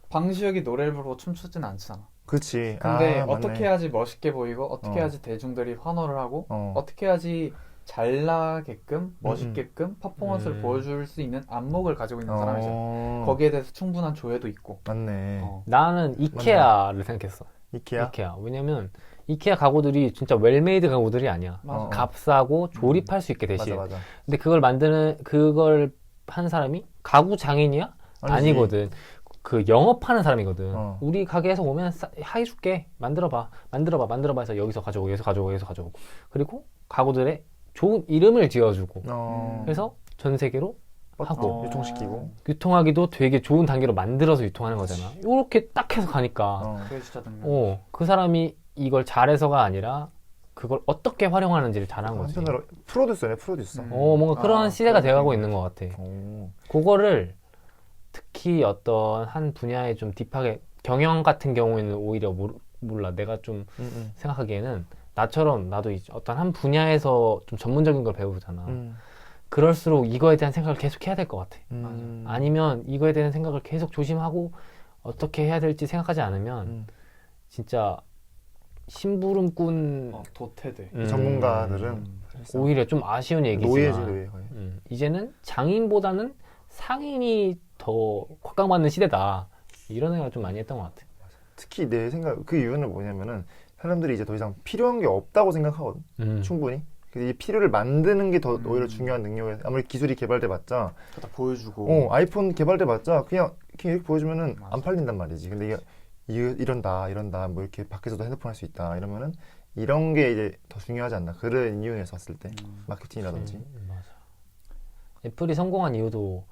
방시혁이 노래를 부르고 춤추진 않잖아. 그치. 근데 어떻게 해야지 멋있게 보이고, 어떻게 해야지 대중들이 환호를 하고, 어떻게 해야지 잘나게끔 멋있게끔 퍼포먼스를 보여줄 수 있는 안목을 가지고 있는 사람이잖아. 거기에 대해서 충분한 조회도 있고. 맞네. 나는 이케아를 생각했어. 이케아? 왜냐면 이케아 가구들이 진짜 웰메이드 가구들이 아니야. 값싸고 조립할 수 있게 대신. 맞아. 근데 그걸 한 사람이 가구 장인이야? 아니거든. 그 영업하는 사람이거든. 우리 가게에서 오면 해줄게. 만들어봐 해서 여기서 가져오고 여기서 가져오고 그리고 가구들의 좋은 이름을 지어주고 그래서 전 세계로 하고 유통하기도 되게 좋은 단계로 만들어서 유통하는 거잖아. 이렇게 딱 해서 가니까 그 사람이 이걸 잘해서가 아니라 그걸 어떻게 활용하는지를 잘하는 거지. 프로듀서네, 프로듀서. 뭔가 그런 시대가 되어가고 있는 것 같아. 그거를 특히 어떤 한 분야에 좀 딥하게, 경영 같은 경우에는 오히려 몰라. 내가 좀 생각하기에는 나처럼 나도 어떤 한 분야에서 좀 전문적인 걸 배우잖아. 그럴수록 이거에 대한 생각을 계속 해야 될 것 같아. 아니면 이거에 대한 생각을 계속 조심하고 어떻게 해야 될지 생각하지 않으면 진짜 심부름꾼 도태돼. 전문가들은 오히려 좀 아쉬운 얘기지만 노예. 이제는 장인보다는 상인이 더 곽강받는 시대다. 이런 생각을 좀 많이 했던 것 같아. 특히 내 생각, 그 이유는 뭐냐면은 사람들이 이제 더 이상 필요한 게 없다고 생각하거든. 충분히. 근데 이 필요를 만드는 게 더 오히려 중요한 능력이야. 아무리 기술이 개발돼봤자 다 보여주고 아이폰 개발돼봤자 그냥 이렇게 보여주면은 안 팔린단 말이지. 근데 이게 이런다 뭐 이렇게 밖에서도 핸드폰 할 수 있다 이러면은 이런 게 이제 더 중요하지 않나. 그런 이유에서 봤을 때 마케팅이라든지. 맞아. 애플이 성공한 이유도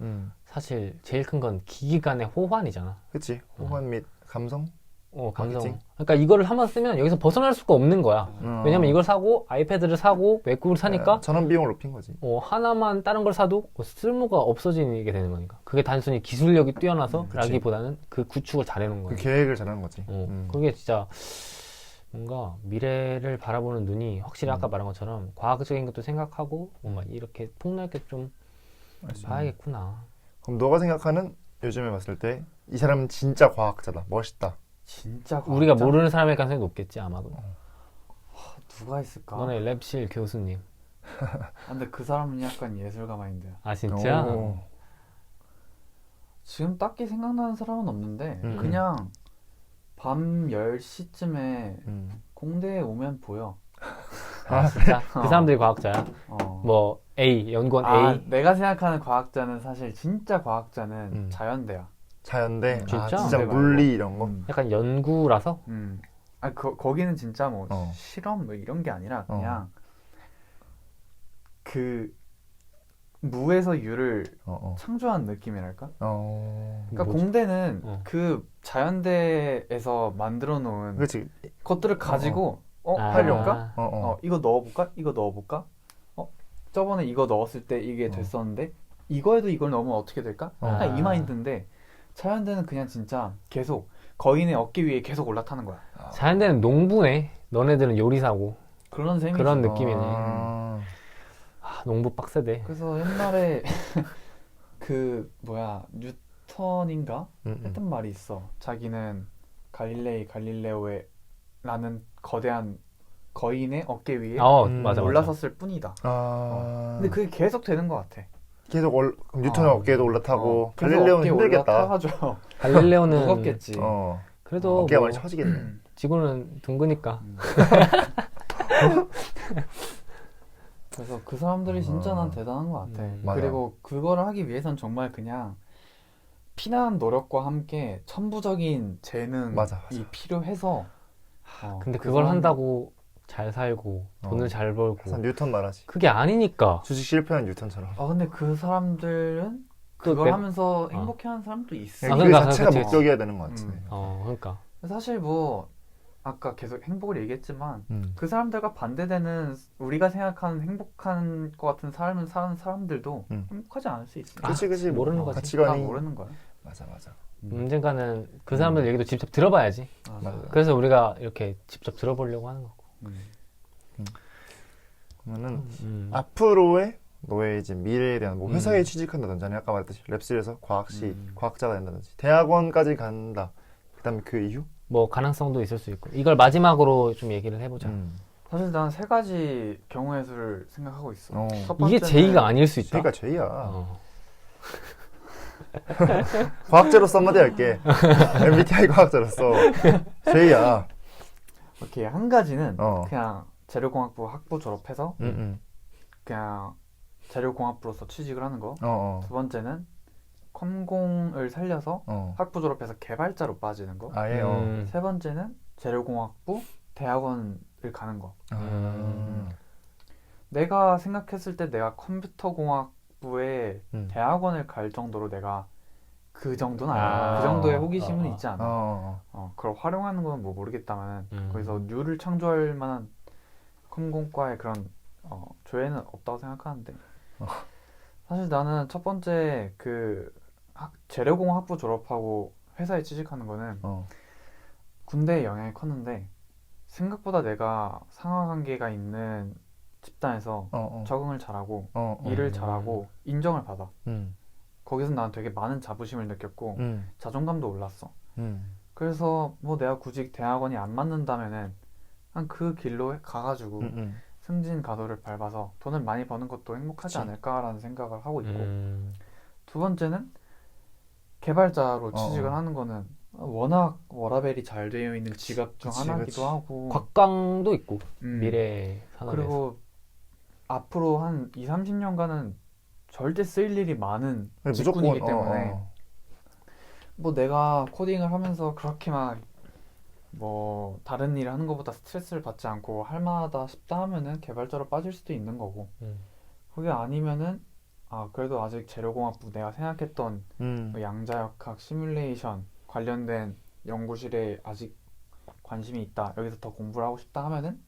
사실 제일 큰 건 기기 간의 호환이잖아. 그치. 호환 및 감성? 감성. 마케팅? 그러니까 이거를 한번 쓰면 여기서 벗어날 수가 없는 거야. 왜냐면 이걸 사고 아이패드를 사고 맥북을 사니까 전원 비용을 높인 거지. 하나만 다른 걸 사도 쓸모가 없어지게 되는 거니까. 그게 단순히 기술력이 뛰어나서 라기보다는 그 구축을 잘해놓은 거야. 그 계획을 잘하는 거지. 그게 진짜 뭔가 미래를 바라보는 눈이 확실히 아까 말한 것처럼 과학적인 것도 생각하고 뭔가 이렇게 폭넓게 좀 봐야겠구나. 그럼 너가 생각하는, 요즘에 봤을 때 이 사람은 진짜 과학자다, 멋있다. 진짜 과학자? 우리가 모르는 사람일 가능성이 높겠지 아마도. 누가 있을까? 너네 랩실 교수님. 근데 그 사람은 약간 예술가 마인드야. 아 진짜? 지금 딱히 생각나는 사람은 없는데 그냥 밤 10시쯤에 공대에 오면 보여. 아 진짜? 그 사람들이 과학자야? 뭐 A, 연구원 A? 내가 생각하는 과학자는 사실 진짜 과학자는 자연대야. 자연대? 진짜? 진짜 물리 이런 거? 약간 연구라서? 거기는 진짜 뭐 실험 뭐 이런 게 아니라 그냥 그 무에서 유를 창조한 느낌이랄까? 그러니까 뭐지? 공대는 그 자연대에서 만들어 놓은 것들을 가지고 하려까? 이거 넣어볼까? 저번에 이거 넣었을 때 이게 됐었는데 이거에도 이걸 넣으면 어떻게 될까? 그냥 이 마인드인데 자연대는 그냥 진짜 계속 거인의 어깨 위에 계속 올라타는 거야. 자연대는 농부네. 너네들은 요리사고. 그런 셈이지. 그런 느낌이네. 농부 빡세대. 그래서 옛날에 그 뉴턴인가 했던 말이 있어. 자기는 갈릴레오의 라는 거대한 거인의 어깨 위에 맞아. 올라섰을 뿐이다. 근데 그게 계속 되는 것 같아. 계속 뉴턴의 어깨에도 올라타고 갈릴레오는 힘들겠다. 올라타가지고 갈릴레오는 무겁겠지. 그래도 어깨가 많이 처지겠네. 지구는 둥그니까. 그래서 그 사람들이 진짜 난 대단한 것 같아. 맞아. 그리고 그거를 하기 위해선 정말 그냥 피나는 노력과 함께 천부적인 재능이 맞아. 필요해서. 근데 그 그걸 사람- 한다고 잘 살고 돈을 잘 벌고 항상 뉴턴 말하지. 그게 아니니까. 주식 실패한 뉴턴처럼. 근데 그 사람들은 또 그걸 내가- 하면서 행복해하는 사람도 있어. 아, 그게 그러니까, 자체가 그치. 목적이어야 되는 것 같아. 그러니까. 사실 뭐 아까 계속 행복을 얘기했지만 음. 그 사람들과 반대되는 우리가 생각하는 행복한 것 같은 삶을 사는 사람들도 행복하지 않을 수 있어. 그치. 모르는 뭐 거지. 다 가치관이. 모르는 거야. 맞아. 언젠가는 그 사람들 얘기도 직접 들어봐야지. 맞아. 그래서 우리가 이렇게 직접 들어보려고 하는 거고. 그러면은 음. 앞으로의 너의 이제 미래에 대한 뭐 회사에 취직한다든지 아니 아까 말했듯이 랩실에서 과학자가 된다든지 대학원까지 간다. 그다음에 그 이후? 뭐 가능성도 있을 수 있고. 이걸 마지막으로 좀 얘기를 해보자. 사실 난 세 가지 경우의 수를 생각하고 있어. 첫 이게 번째는 제의가 아닐 수 있다. 제가 제이야. 어. 과학자로서 한마디 할게. MBTI 과학자로서 제이야. 오케이, 한 가지는 어. 그냥 재료공학부 학부 졸업해서 그냥 재료공학부로서 취직을 하는 거. 두 번째는 컴공을 살려서 학부 졸업해서 개발자로 빠지는 거. 아예 세 번째는 재료공학부 대학원을 가는 거. 내가 생각했을 때 내가 컴퓨터공학부에 대학원을 갈 정도로 내가 그 정도는 아니야. 그 정도의 호기심은 있지 않아. 그걸 활용하는 건 뭐 모르겠다만 거기서 뉴를 창조할 만한 컴공과의 그런 조회는 없다고 생각하는데 사실 나는 첫 번째 그 재료공학부 졸업하고 회사에 취직하는 거는 군대의 영향이 컸는데 생각보다 내가 상하관계가 있는 집단에서 적응을 잘하고 일을 잘하고 인정을 받아. 거기서 난 되게 많은 자부심을 느꼈고 자존감도 올랐어. 그래서 뭐 내가 굳이 대학원이 안 맞는다면은 한 그 길로 가가지고 승진 가도를 밟아서 돈을 많이 버는 것도 행복하지 않을까라는 생각을 하고 있고 두 번째는 개발자로 취직을 하는 거는 워낙 워라밸이 잘 되어 있는 직업 중 하나이기도 하고 곽광도 있고 미래 산업에서. 그리고 앞으로 한 2, 30년간은 절대 쓸 일이 많은 직군이기 때문에 뭐 내가 코딩을 하면서 그렇게 막 뭐 다른 일을 하는 것보다 스트레스를 받지 않고 할 만하다 싶다 하면은 개발자로 빠질 수도 있는 거고 그게 아니면은 그래도 아직 재료공학부 내가 생각했던 뭐 양자역학 시뮬레이션 관련된 연구실에 아직 관심이 있다 여기서 더 공부를 하고 싶다 하면은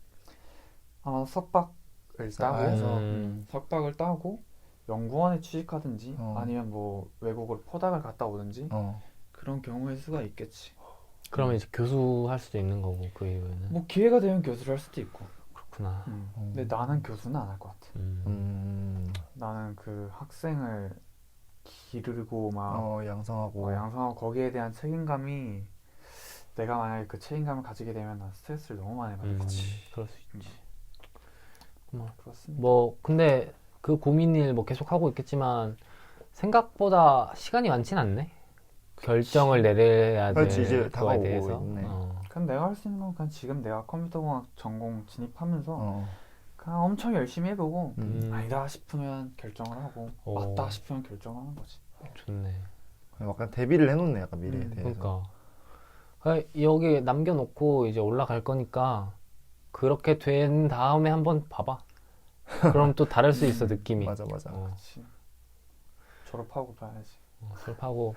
석박을 따고 연구원에 취직하든지 아니면 뭐 외국으로 포닥을 갔다 오든지 그런 경우의 수가 있겠지. 그러면 이제 교수 할 수도 있는 거고 그 이후에는. 뭐 기회가 되면 교수를 할 수도 있고. 그렇구나. 근데 나는 교수는 안 할 것 같아. 나는 그 학생을 기르고 막 양성하고 거기에 대한 책임감이 내가 만약에 그 책임감을 가지게 되면 난 스트레스를 너무 많이 받겠지. 그럴 수 있지. 그렇습니다. 뭐 근데 그 고민을 뭐 계속 하고 있겠지만 생각보다 시간이 많진 않네. 결정을 내려야 될 이제 그거에 다가오고 대해서. 있네. 그럼 내가 할 수 있는 건 그냥 지금 내가 컴퓨터공학 전공 진입하면서 그냥 엄청 열심히 해보고 아니다 싶으면 결정을 하고 맞다 싶으면 결정을 하는 거지. 좋네. 약간 대비를 해놓네 약간 미래에 대해서. 그러니까 여기 남겨놓고 이제 올라갈 거니까 그렇게 된 다음에 한번 봐봐. 그럼 또 다를 수 있어 느낌이. 맞아. 그치. 졸업하고 봐야지. 졸업하고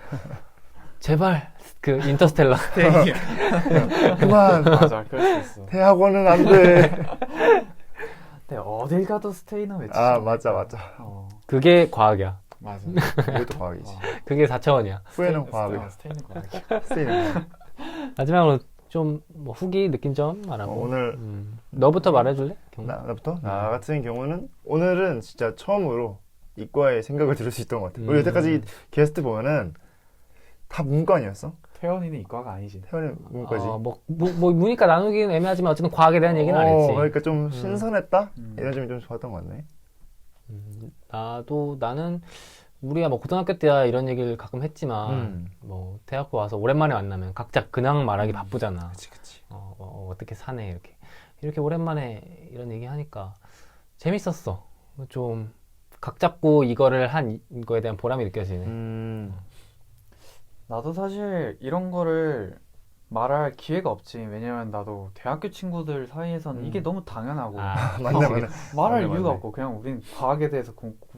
제발 그 인터스텔라. 그만. 맞아, 그럴 수 있어. 대학원은 안 돼. 근데 어딜 가도 스테이는 외치지. 맞아. 그게 과학이야. 맞아. 이것도 과학이지. 그게 4차원이야. 후회는 과학이야. 스테이는 과학이야. 스테이는 과학. 마지막으로 좀 뭐 후기 느낀 점 말하고. 오늘 너부터 말해줄래? 나부터? 나 같은 경우는 오늘은 진짜 처음으로 이과의 생각을 들을 수 있던 것 같아. 우리 여태까지 게스트 보면은 다 문과아니었어? 태연이는 이과가 아니지. 태연이 문과지. 뭐 문이과 나누기는 애매하지만 어쨌든 과학에 대한 얘기는 안 했지. 그러니까 좀 신선했다? 이런 점이 좀 좋았던 것 같네. 나는 우리가 뭐 고등학교 때야 이런 얘기를 가끔 했지만 뭐 대학교 와서 오랜만에 만나면 각자 근황 말하기 바쁘잖아. 그치. 어떻게 사네 이렇게 오랜만에 이런 얘기 하니까 재밌었어. 좀 각 잡고 이거를 한 거에 대한 보람이 느껴지네. 나도 사실 이런 거를 말할 기회가 없지. 왜냐면 나도 대학교 친구들 사이에서는 이게 너무 당연하고 맞네, 맞네. 말할 맞네, 이유가 맞네. 없고 그냥 우린 과학에 대해서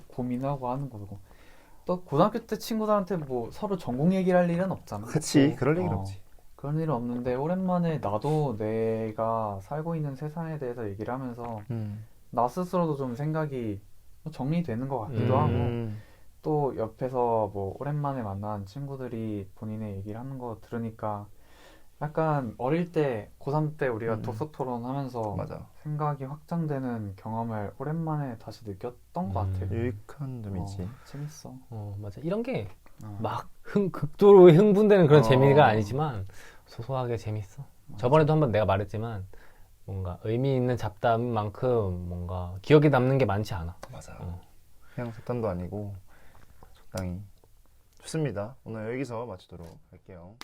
고민하고 하는 거고. 또 고등학교 때 친구들한테 뭐 서로 전공 얘기를 할 일은 없잖아. 그치, 그럴 얘기는 어, 없지. 그런 일은 없는데 오랜만에 나도 내가 살고 있는 세상에 대해서 얘기를 하면서 나 스스로도 좀 생각이 정리되는 것 같기도 하고 또 옆에서 뭐 오랜만에 만난 친구들이 본인의 얘기를 하는 거 들으니까 약간 어릴 때 고3 때 우리가 독서 토론 하면서 맞아. 생각이 확장되는 경험을 오랜만에 다시 느꼈던 것 같아. 유익한 점이지. 재밌어. 맞아. 이런 게 어. 막 극도로 흥분되는 그런 어. 재미가 아니지만 소소하게 재밌어. 맞아. 저번에도 한번 내가 말했지만 뭔가 의미 있는 잡담만큼 뭔가 기억에 남는 게 많지 않아. 맞아. 그냥 잡담도 아니고 적당히. 좋습니다. 오늘 여기서 마치도록 할게요.